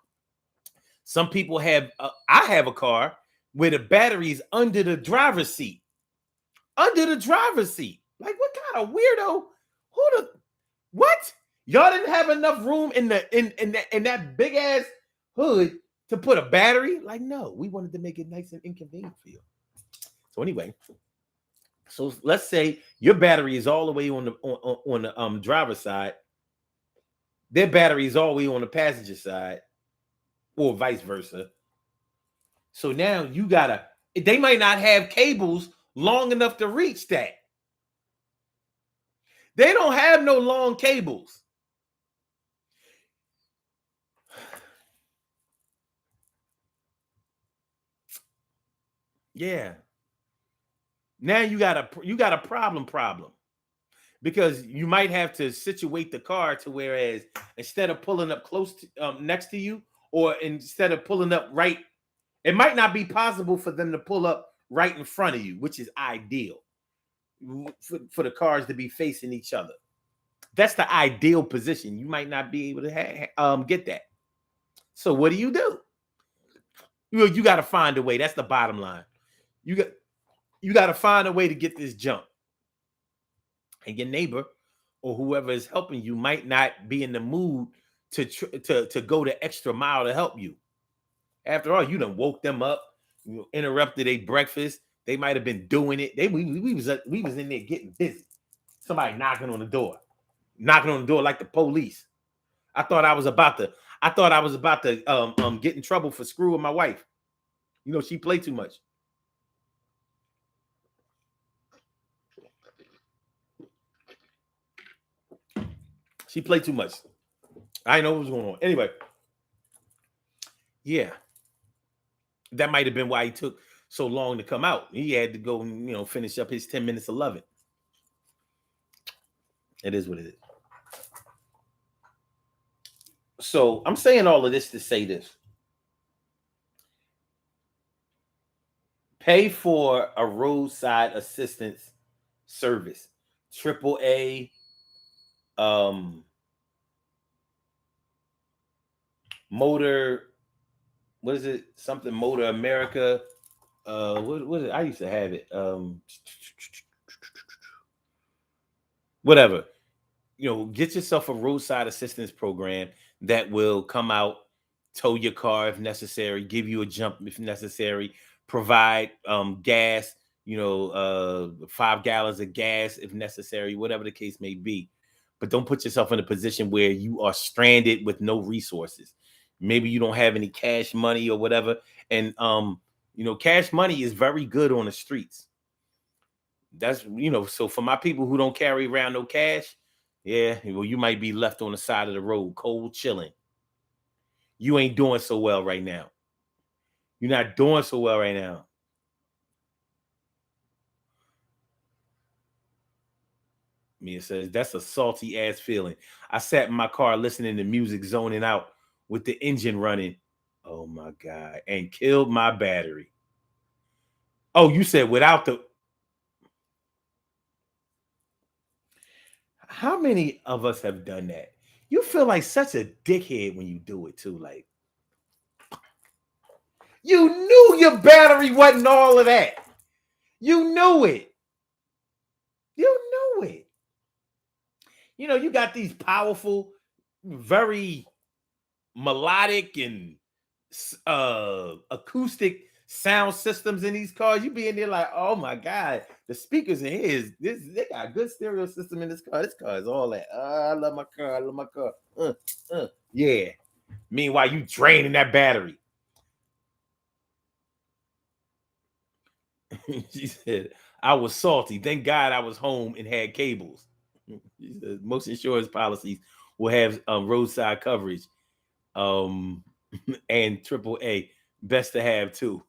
Some people have, I have a car where the battery is under the driver's seat. Under the driver's seat. Like, what kind of weirdo? What? Y'all didn't have enough room in that big ass hood to put a battery? Like, no, we wanted to make it nice and inconvenient for you. So anyway, so let's say your battery is all the way on the driver's side. Their battery is all the way on the passenger side, or vice versa. So now you gotta. They might not have cables long enough to reach that. They don't have no long cables. Yeah. Now you got a problem because you might have to situate the car to whereas instead of pulling up close to, next to you, or instead of pulling up right, it might not be possible for them to pull up right in front of you, which is ideal for the cars to be facing each other. That's the ideal position. You might not be able to get that. So what do? You got to find a way. That's the bottom line. You got to find a way to get this jump. And your neighbor or whoever is helping you might not be in the mood to go the extra mile to help you. After all, you done woke them up, you interrupted their breakfast. They might have been doing it. We was in there getting busy. Somebody knocking on the door like the police. I thought I was about to get in trouble for screwing my wife. You know, she played too much. She played too much. I didn't know what was going on. Anyway, yeah. That might have been why he took so long to come out. He had to go, finish up his 10 minutes of loving. It is what it is. So I'm saying all of this to say this. Pay for a roadside assistance service. AAA, motor what is it? Something Motor America. What is it? I used to have it. Whatever. Get yourself a roadside assistance program that will come out, tow your car if necessary, give you a jump if necessary, provide gas, 5 gallons of gas if necessary, whatever the case may be. But don't put yourself in a position where you are stranded with no resources. Maybe you don't have any cash money or whatever. And cash money is very good on the streets. That's so for my people who don't carry around no cash, yeah, well, you might be left on the side of the road, cold chilling. You ain't doing so well right now. You're not doing so well right now. Mia says, that's a salty ass feeling. I sat in my car listening to music, zoning out with the engine running. Oh my God. And killed my battery. Oh, you said without the. How many of us have done that? You feel like such a dickhead when you do it too. Like, you knew your battery wasn't all of that. You knew it. You knew it. You got these powerful, very melodic and acoustic sound systems in these cars. You be in there like, oh my God, the speakers in here they got a good stereo system in this car. This car is all that. I love my car. I love my car. Yeah. Meanwhile, you draining that battery. She said, I was salty. Thank God I was home and had cables. She said, most insurance policies will have roadside coverage. And AAA, best to have too.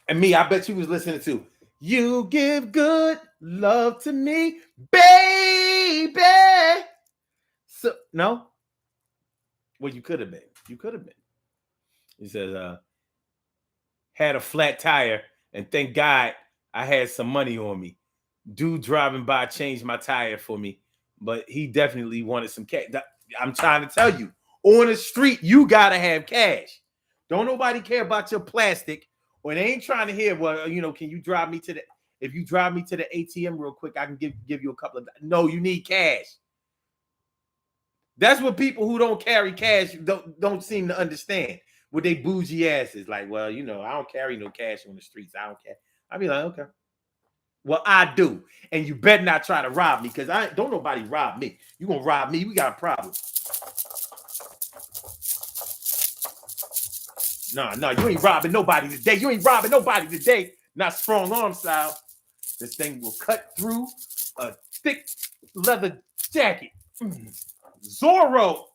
And me, I bet you was listening to You Give Good Love to Me, Baby. So no? Well, you could have been. You could have been. He says, had a flat tire, and thank God I had some money on me. Dude driving by changed my tire for me, but he definitely wanted some cash. I'm trying to tell you, on the street, you gotta have cash. Don't nobody care about your plastic, or they ain't trying to hear. Well, can you drive me to the? If you drive me to the ATM real quick, I can give you a couple of. No, you need cash. That's what people who don't carry cash don't seem to understand. With they bougie asses, like, well, I don't carry no cash on the streets. I don't care. I be like, okay. Well, I do. And you better not try to rob me, because don't nobody rob me. You gonna rob me, we got a problem. No, you ain't robbing nobody today. You ain't robbing nobody today. Not strong arm style. This thing will cut through a thick leather jacket. Zorro.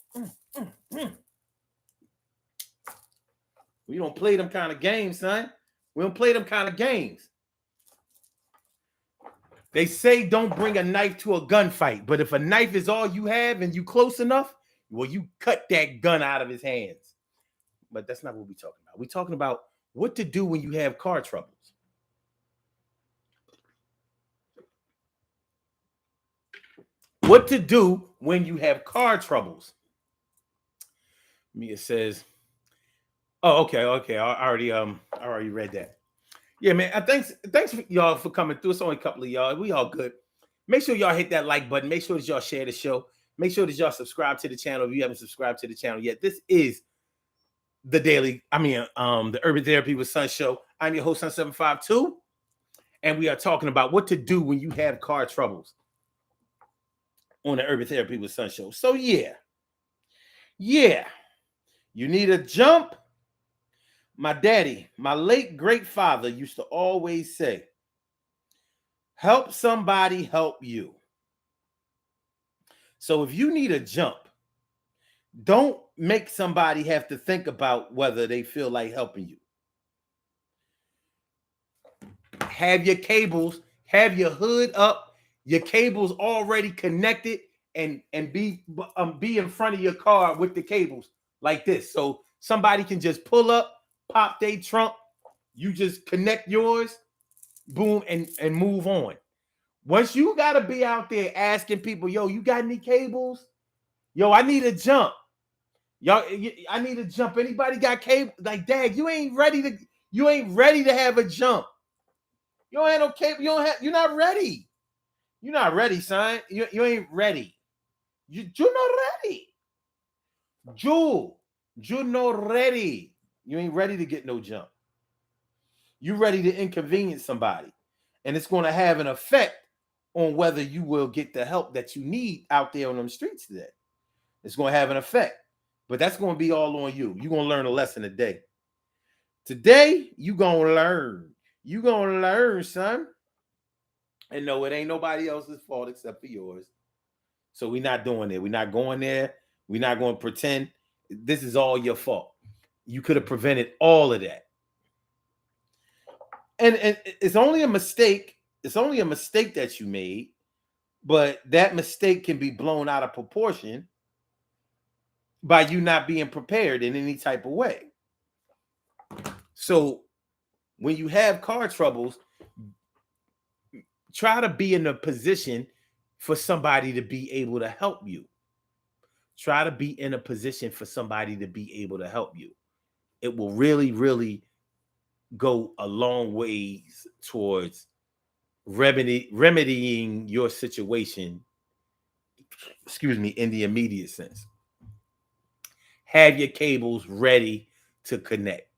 We don't play them kind of games, son. We don't play them kind of games. They say don't bring a knife to a gunfight, but if a knife is all you have and you close enough, well, you cut that gun out of his hands. But that's not what we're talking about. We're talking about what to do when you have car troubles. What to do when you have car troubles. Mia says, oh, okay. I already read that. Yeah, man. Thanks y'all for coming through. It's only a couple of y'all. We all good. Make sure y'all hit that like button. Make sure that y'all share the show. Make sure that y'all subscribe to the channel if you haven't subscribed to the channel yet. This is the Urban Therapy with Sun show. I'm your host, Sun752, and we are talking about what to do when you have car troubles on the Urban Therapy with Sun show. So yeah, you need a jump. My daddy, my late great father, used to always say, help somebody help you. So if you need a jump, don't make somebody have to think about whether they feel like helping you. Have your cables, have your hood up, your cables already connected, and be in front of your car with the cables like this. So somebody can just pull up, pop their trunk, you just connect yours, boom, and move on. Once you got to be out there asking people, yo, you got any cables? Yo, I need a jump. Y'all, I need a jump. Anybody got cable? Like, Dad, you ain't ready to have a jump. You don't have no cable. You're not ready. You're not ready, son. You ain't ready. You're not ready. You're not ready. You ain't ready to get no jump. You're ready to inconvenience somebody. And it's going to have an effect on whether you will get the help that you need out there on them streets today. It's going to have an effect. But that's going to be all on you. You're going to learn a lesson today. Today, you're going to learn. You're going to learn, son. And no, it ain't nobody else's fault except for yours. So we're not doing it. We're not going there. We're not going to pretend this is all your fault. You could have prevented all of that. And it's only a mistake. It's only a mistake that you made, but that mistake can be blown out of proportion by you not being prepared in any type of way. So when you have car troubles, try to be in a position for somebody to be able to help you. Try to be in a position for somebody to be able to help you. It will really, really go a long ways towards remedying your situation, in the immediate sense. Have your cables ready to connect.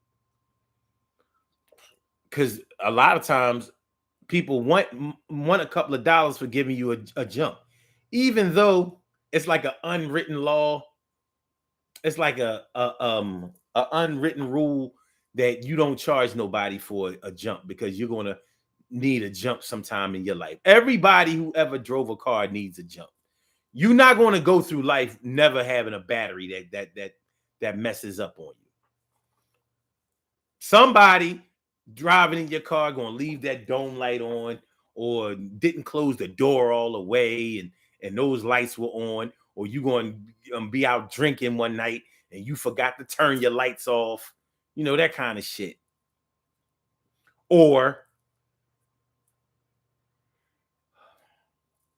Because a lot of times people want a couple of dollars for giving you a jump, even though it's like an unwritten law. It's like a unwritten rule that you don't charge nobody for a jump because you're going to need a jump sometime in your life. Everybody who ever drove a car needs a jump. You're not going to go through life never having a battery that messes up on you. Somebody driving in your car going to leave that dome light on, or didn't close the door all the way and those lights were on, or you going to be out drinking one night and you forgot to turn your lights off, that kind of shit. Or,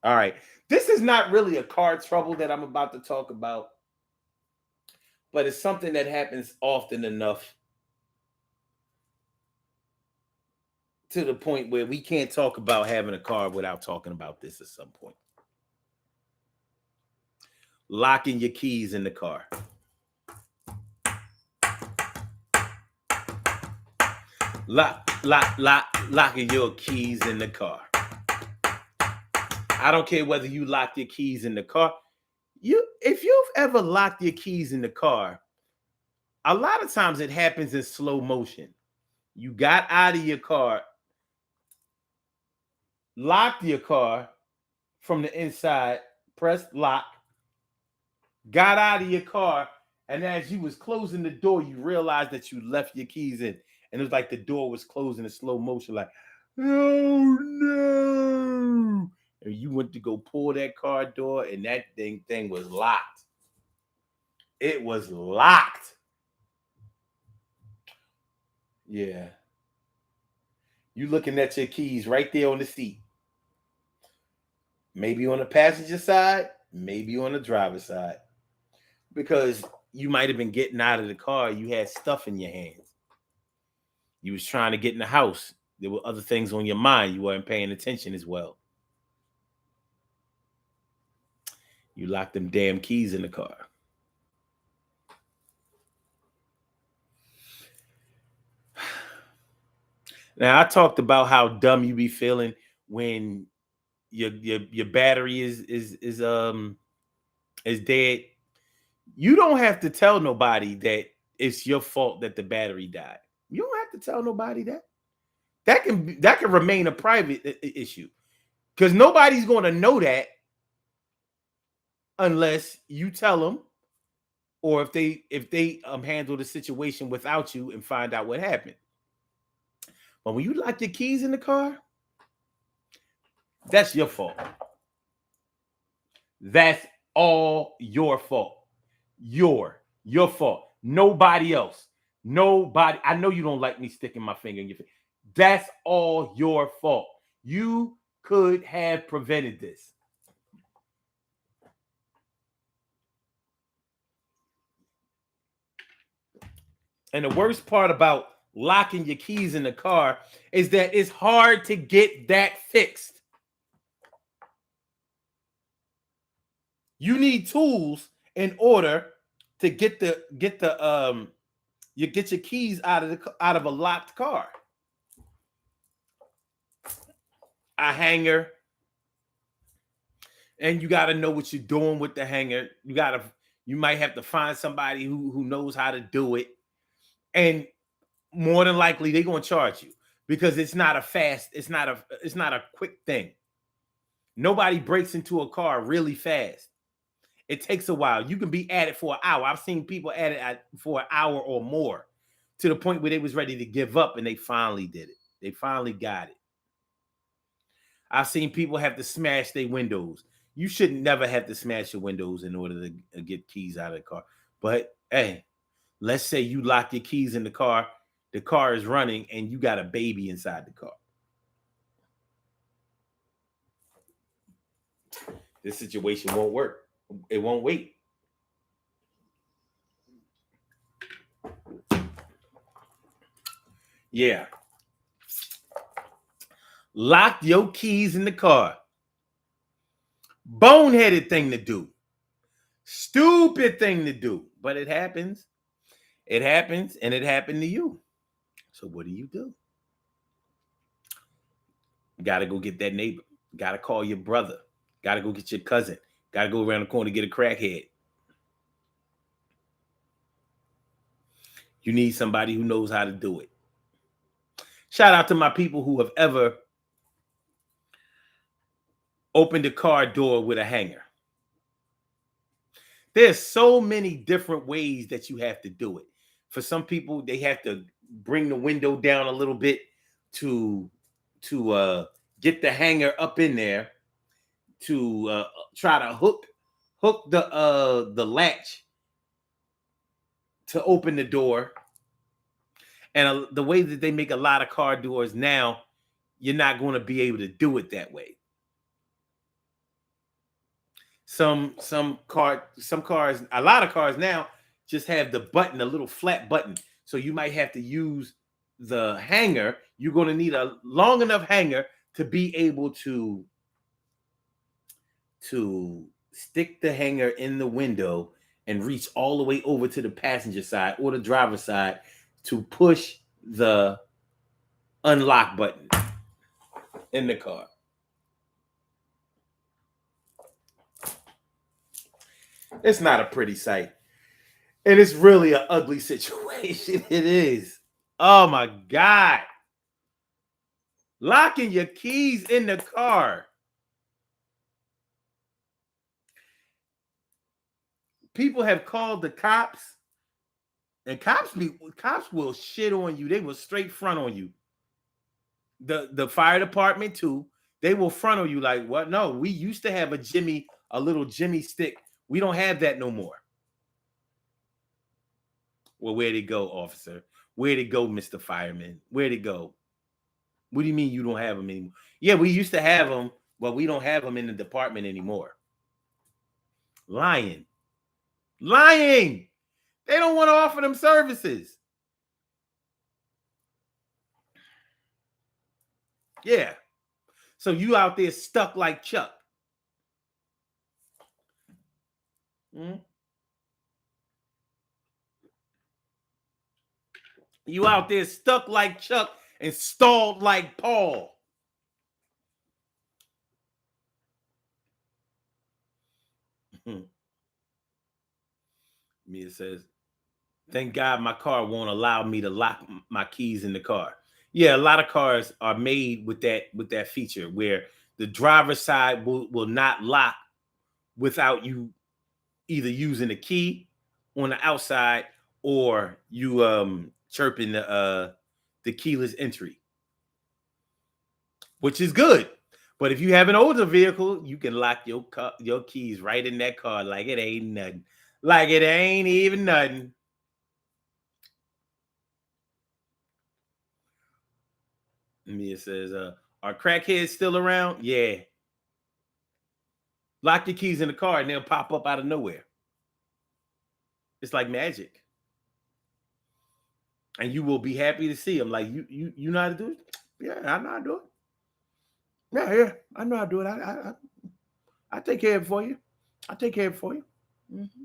all right, this is not really a car trouble that I'm about to talk about, but it's something that happens often enough to the point where we can't talk about having a car without talking about this at some point. Locking your keys in the car. Locking your keys in the car. I don't care whether you lock your keys in the car. If you've ever locked your keys in the car, a lot of times it happens in slow motion. You got out of your car, locked your car from the inside, pressed lock, got out of your car, and as you was closing the door, you realized that you left your keys in. And it was like the door was closing in slow motion, like, oh no. And you went to go pull that car door, and that thing was locked. It was locked. Yeah. You looking at your keys right there on the seat. Maybe on the passenger side, maybe on the driver's side. Because you might have been getting out of the car, you had stuff in your hands. You was trying to get in the house. There were other things on your mind. You weren't paying attention as well. You locked them damn keys in the car. Now, I talked about how dumb you be feeling when your battery is dead. You don't have to tell nobody that it's your fault that the battery died. You don't have to tell nobody that. That can remain a private issue, because nobody's going to know that unless you tell them, or if they handle the situation without you and find out what happened. But when you lock your keys in the car, that's your fault. That's all your fault. Your fault. Nobody else. Nobody. I know you don't like me sticking my finger in your face. That's all your fault. You could have prevented this. And the worst part about locking your keys in the car is that it's hard to get that fixed. You need tools in order to get your keys out of a locked car. A hanger, and you got to know what you're doing with the hanger. You might have to find somebody who knows how to do it, and more than likely they're going to charge you because it's not a quick thing. Nobody breaks into a car really fast. It takes a while. You can be at it for an hour. I've seen people at it for an hour or more, to the point where they was ready to give up, and they finally did it. They finally got it. I've seen people have to smash their windows. You shouldn't never have to smash your windows in order to get keys out of the car. But hey, let's say you lock your keys in the car is running, and you got a baby inside the car. This situation won't work. It won't wait. Yeah. Lock your keys in the car. Boneheaded thing to do. Stupid thing to do. But it happens. It happens, and it happened to you. So what do? You got to go get that neighbor. Got to call your brother. Got to go get your cousin. Got to go around the corner to get a crackhead. You need somebody who knows how to do it. Shout out to my people who have ever opened a car door with a hanger. There's so many different ways that you have to do it. For some people, they have to bring the window down a little bit to get the hanger up in there, to try to hook the latch to open the door. And the way that they make a lot of car doors now, you're not going to be able to do it that way. Some cars, a lot of cars now just have the button, a little flat button. So you might have to use the hanger. You're going to need a long enough hanger to be able to stick the hanger in the window and reach all the way over to the passenger side or the driver's side to push the unlock button in the car. It's not a pretty sight. And it's really an ugly situation. It is. Oh my God. Locking your keys in the car. People have called the cops, and cops will shit on you. They will straight front on you. The fire department too. They will front on you like, what? No, we used to have a little Jimmy stick. We don't have that no more. Well, where'd it go, officer? Where'd it go, Mr. Fireman? Where'd it go? What do you mean you don't have them anymore? Yeah, we used to have them, but we don't have them in the department anymore. Lying. They don't want to offer them services. Yeah. So you out there stuck like Chuck. You out there stuck like Chuck and stalled like Paul. Mia says, thank God my car won't allow me to lock my keys in the car. Yeah, a lot of cars are made with that feature where the driver's side will not lock without you either using a key on the outside or you chirping the keyless entry, which is good. But if you have an older vehicle, you can lock your keys right in that car like it ain't nothing. Like it ain't even nothing. Mia says, are crackheads still around? Yeah. Lock your keys in the car and they'll pop up out of nowhere. It's like magic. And you will be happy to see them. Like, you know how to do it? Yeah, I know how to do it. Yeah, I know how to do it. I take care of it for you. I take care of it for you. Mm-hmm.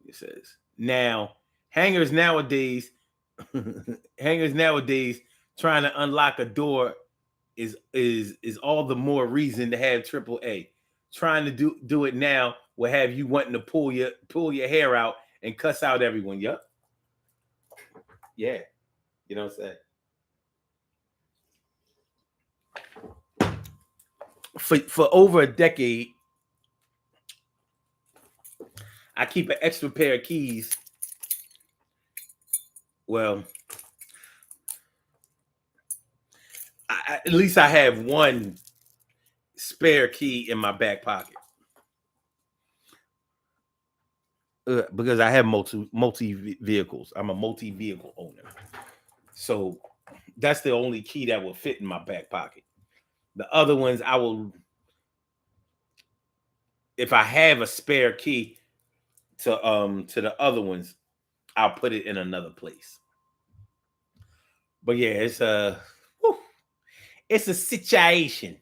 It says now hangers nowadays trying to unlock a door is all the more reason to have AAA. Trying to do it now will have you wanting to pull your hair out and cuss out everyone. Yup. Yeah. You know what I'm saying? For over a decade, I keep an extra pair of keys. Well, at least I have one spare key in my back pocket. Because I have multi vehicles. I'm a multi-vehicle owner. So that's the only key that will fit in my back pocket. The other ones I will, if I have a spare key to the other ones, I'll put it in another place. But yeah, it's a situation.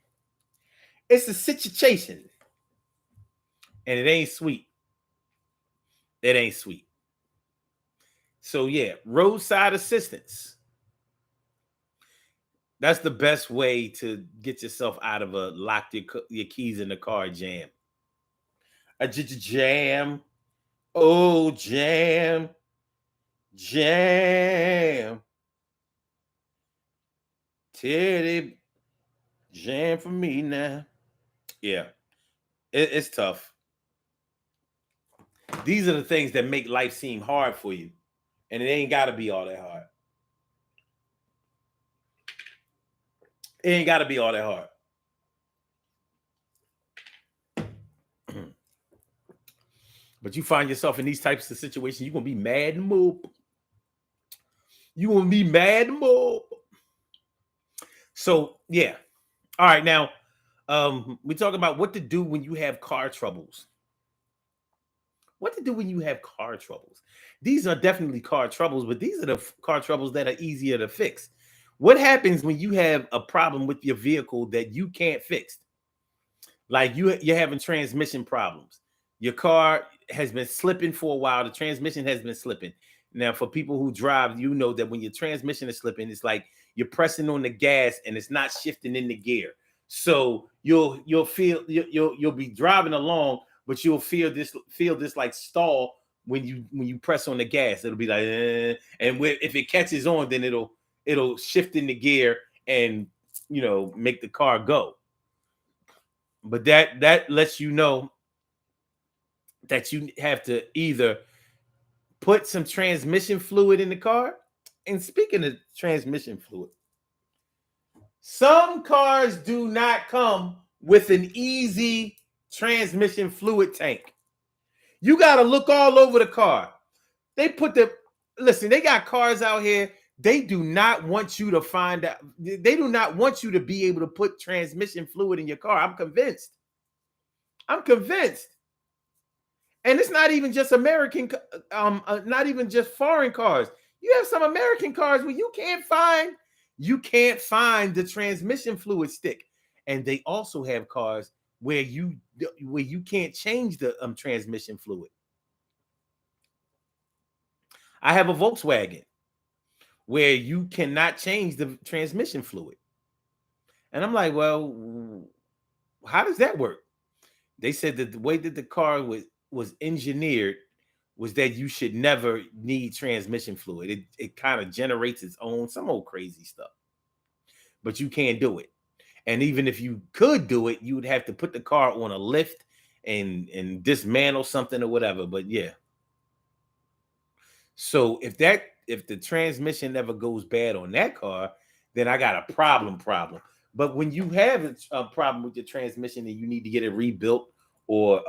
It's a situation. And it ain't sweet. It ain't sweet. So yeah, roadside assistance. That's the best way to get yourself out of a lock your keys in the car jam. A jam. Oh, jam. Teddy, jam for me now. Yeah, it's tough. These are the things that make life seem hard for you. And it ain't got to be all that hard. It ain't got to be all that hard. But you find yourself in these types of situations, you're going to be mad and mope. You're going to be mad and mope. So, yeah. All right, now, we're talking about what to do when you have car troubles. What to do when you have car troubles. These are definitely car troubles, but these are the car troubles that are easier to fix. What happens when you have a problem with your vehicle that you can't fix? Like you're having transmission problems. Your car has been slipping for a while. The transmission has been slipping. Now, for people who drive, you know that when your transmission is slipping, it's like you're pressing on the gas and it's not shifting in the gear. So you'll be driving along, but you'll feel this like stall when you press on the gas. It'll be like, and if it catches on, then it'll shift in the gear and make the car go. But that lets you know that you have to either put some transmission fluid in the car. And speaking of transmission fluid, some cars do not come with an easy transmission fluid tank. You got to look all over the car. They got cars out here. They do not want you to find out. They do not want you to be able to put transmission fluid in your car. I'm convinced. And it's not even just American, not even just foreign cars. You have some American cars where you can't find the transmission fluid stick. And they also have cars where you can't change the transmission fluid. I have a Volkswagen where you cannot change the transmission fluid. And I'm like, well, how does that work? They said that the way that the car was engineered was that you should never need transmission fluid. It kind of generates its own, some old crazy stuff. But you can't do it. And even if you could do it, you would have to put the car on a lift and dismantle something or whatever. But yeah. So if the transmission ever goes bad on that car, then I got a problem. But when you have a problem with your transmission and you need to get it rebuilt or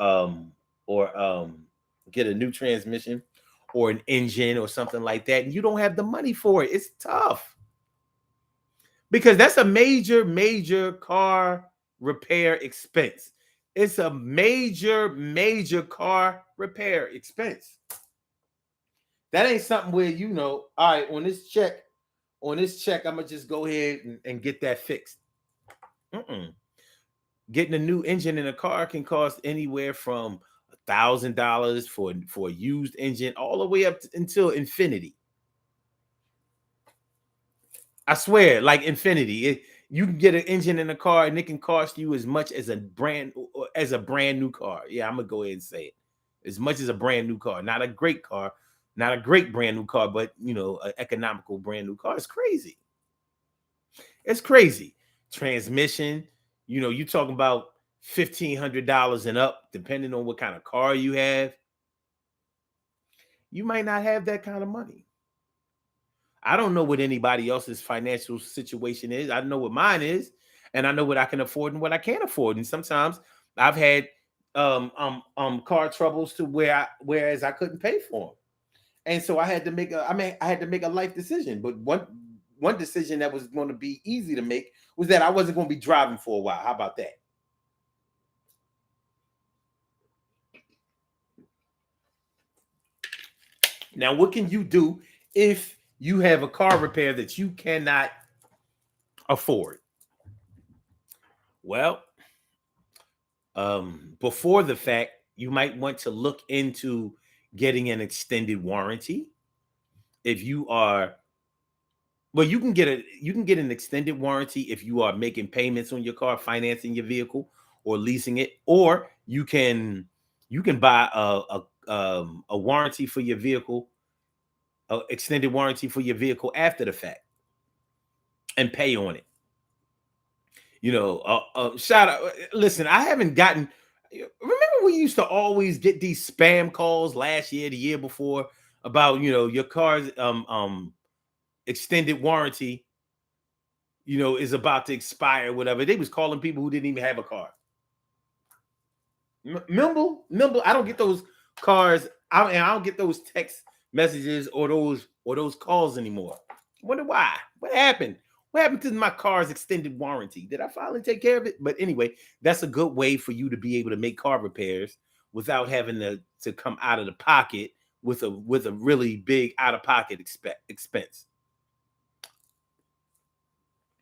get a new transmission or an engine or something like that, and you don't have the money for it, it's tough. Because that's a major car repair expense. It's a major car repair expense. That ain't something where all right, on this check, I'm gonna just go ahead and get that fixed. Mm-mm. Getting a new engine in a car can cost anywhere from $1,000 for a used engine, all the way up until infinity. I swear, like infinity. You can get an engine in a car, and it can cost you as much as a brand new car. Yeah, I'm gonna go ahead and say it. As much as a brand new car, not a great car, not a great brand new car, but an economical brand new car. It's crazy. It's crazy. Transmission, you talking about $1,500 and up, depending on what kind of car you have. You might not have that kind of money. I don't know what anybody else's financial situation is. I know what mine is, and I know what I can afford and what I can't afford. And sometimes I've had car troubles to whereas I couldn't pay for them, and so I had to make a life decision. But one decision that was going to be easy to make was that I wasn't going to be driving for a while. How about that? Now, what can you do if you have a car repair that you cannot afford? Well, before the fact, you might want to look into getting an extended warranty. If you are, well, you can get an extended warranty if you are making payments on your car, financing your vehicle, or leasing it, or you can buy a warranty for your vehicle, an extended warranty for your vehicle after the fact, and pay on it. Shout out. Listen, I haven't gotten. Remember, we used to always get these spam calls last year, the year before, about your car's extended warranty, is about to expire, whatever. They was calling people who didn't even have a car. Remember, I don't get those cars. I don't get those text messages or those calls anymore. I wonder why. What happened? What happened to my car's extended warranty? Did I finally take care of it? But anyway, that's a good way for you to be able to make car repairs without having to come out of the pocket with a really big out-of-pocket expense.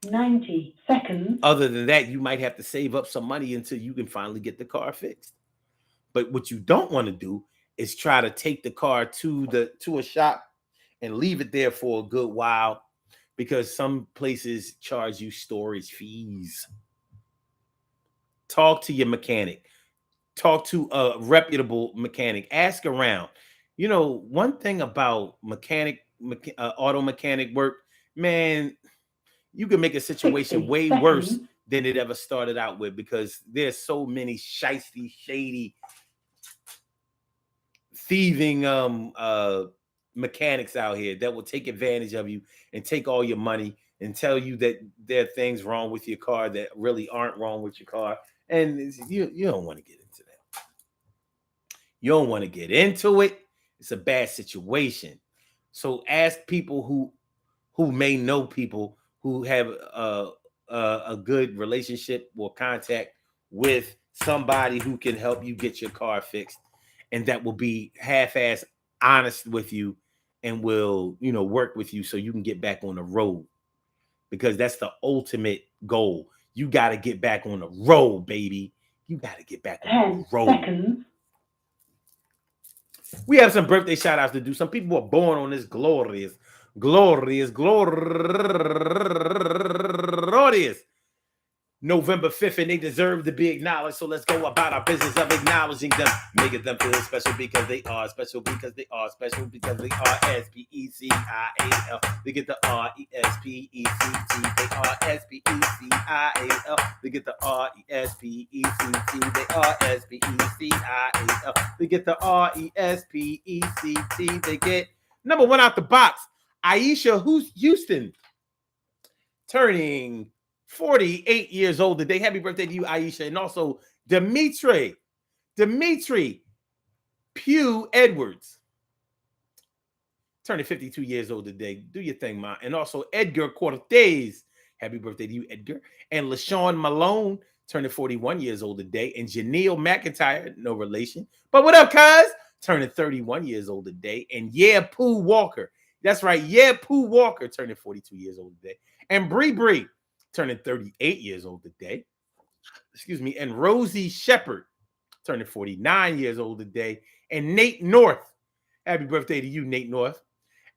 90 seconds. Other than that, you might have to save up some money until you can finally get the car fixed. But what you don't want to do is try to take the car to a shop and leave it there for a good while, because some places charge you storage fees. Talk to your mechanic. Talk to a reputable mechanic. Ask around. One thing about auto mechanic work, man, you can make a situation way worse than it ever started out with, because there's so many shysty, shady, thieving mechanics out here that will take advantage of you and take all your money and tell you that there are things wrong with your car that really aren't wrong with your car. And you don't want to get into that. You don't want to get into it. It's a bad situation. So ask people who may know people who have a good relationship or contact with somebody who can help you get your car fixed, and that will be half-ass honest with you and will work with you so you can get back on the road, because that's the ultimate goal. You got to get back on the road, baby. You got to get back on the road. Seconds. We have some birthday shout outs to do. Some people were born on this glorious November 5th, and they deserve to be acknowledged. So let's go about our business of acknowledging them, making them feel special because they are special, because they are special, because they are SPECIAL. They get the RESPECT. They are SPECIAL. They get the RESPECT. They are SPECIAL. They get the RESPECT. They get number one out the box, Aisha Houston, turning 48 years old today. Happy birthday to you, Aisha. And also Dimitri Pugh Edwards, turning 52 years old today. Do your thing, man. And also Edgar Cortez. Happy birthday to you, Edgar. And LaShawn Malone, turning 41 years old today. And Janelle McIntyre, no relation. But what up, cuz? turning 31 years old today. And yeah, Pooh Walker. That's right. Yeah, Pooh Walker turning 42 years old today. And Bree Bree turning 38 years old today. Excuse me. And Rosie Shepherd turning 49 years old today. And Nate North. Happy birthday to you, Nate North.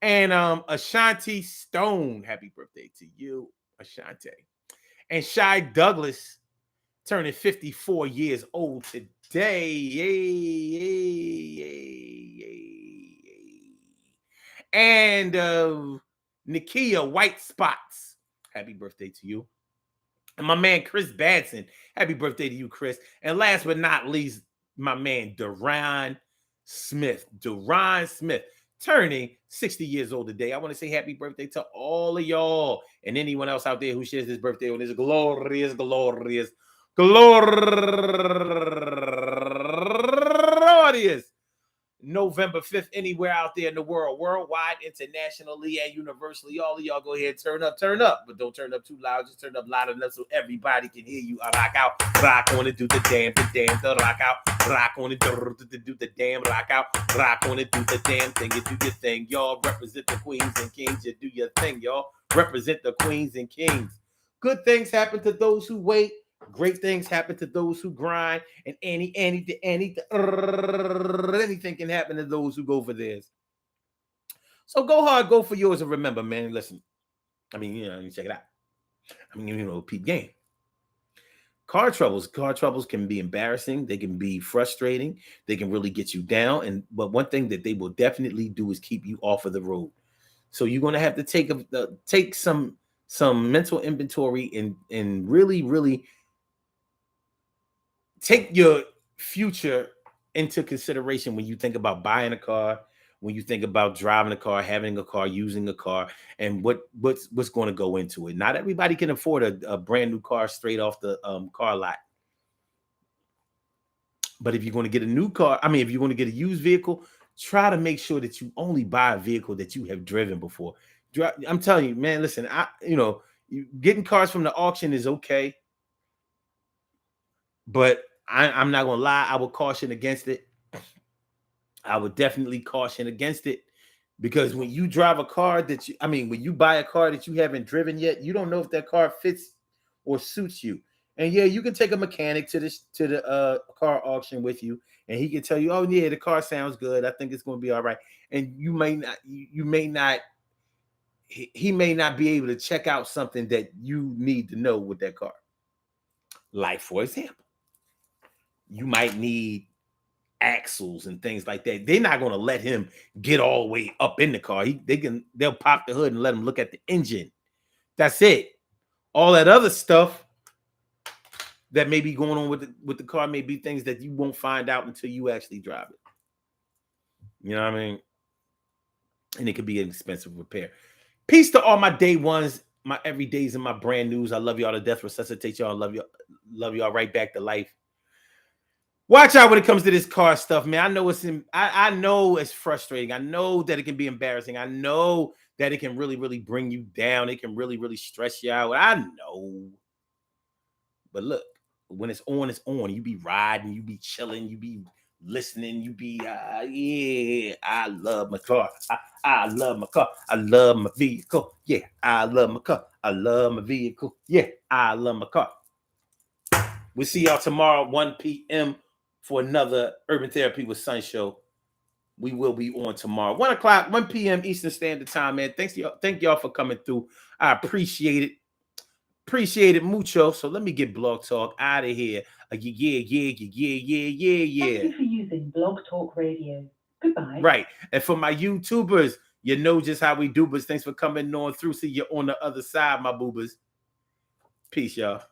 And Ashanti Stone. Happy birthday to you, Ashanti. And Shy Douglas turning 54 years old today. Yay. And Nakia White Spots. Happy birthday to you. And my man Chris Badson. Happy birthday to you, Chris. And last but not least, my man Duran Smith. Duran Smith turning 60 years old today. I want to say happy birthday to all of y'all and anyone else out there who shares his birthday on this glorious November 5th, anywhere out there in the world, worldwide, internationally, and universally. All of y'all go ahead, turn up, but don't turn up too loud. Just turn up loud enough so everybody can hear you. Rock out, rock on it, do the damn, the rock out, rock on it, do the damn, rock out, rock on it, do the damn thing, you do your thing. Y'all represent the queens and kings, you do your thing, y'all. Represent the queens and kings. Good things happen to those who wait. Great things happen to those who grind, and anything can happen to those who go for theirs. So go hard, go for yours, and remember, man, listen. I mean, check it out. I mean, peep game. Car troubles can be embarrassing. They can be frustrating. They can really get you down. But one thing that they will definitely do is keep you off of the road. So you're going to have to take some mental inventory and really take your future into consideration when you think about buying a car, when you think about driving a car, having a car, using a car, and what's going to go into it. Not everybody can afford a brand new car straight off the car lot. But if you're going to get a new car, if you're going to get a used vehicle, try to make sure that you only buy a vehicle that you have driven before. I'm telling you, man, listen, getting cars from the auction is okay, but I'm not gonna lie, I would caution against it. I would definitely caution against it, because when you drive a car when you buy a car that you haven't driven yet, you don't know if that car fits or suits you. And yeah, you can take a mechanic to the car auction with you, and he can tell you, oh yeah, the car sounds good, I think it's gonna be all right. And he may not be able to check out something that you need to know with that car. Like, for example, you might need axles and things like that. They're not going to let him get all the way up in the car. They'll pop the hood and let him look at the engine. That's it. All that other stuff that may be going on with the car may be things that you won't find out until you actually drive it. You know what I mean? And it could be an expensive repair. Peace to all my day ones, my everydays, and my brand news. I love y'all to death. Resuscitate y'all. Love y'all right back to life. Watch out when it comes to this car stuff, man. I know it's frustrating. I know that it can be embarrassing. I know that it can really bring you down. It can really stress you out. I know. But look, when it's on, it's on. You be riding, you be chilling, you be listening, you be yeah, I love my car. I love my car. I love my vehicle. Yeah, I love my car. I love my vehicle. Yeah, I love my car. We'll see y'all tomorrow, 1 p.m. for another Urban Therapy with Sun show. We will be on tomorrow, 1 p.m. Eastern Standard Time, man. Thank y'all for coming through. I appreciate it. Appreciate it mucho. So let me get Blog Talk out of here. Yeah. Thank you for using Blog Talk Radio. Goodbye. Right. And for my YouTubers, you know just how we do, but thanks for coming on through. See you on the other side, my boobers. Peace, y'all.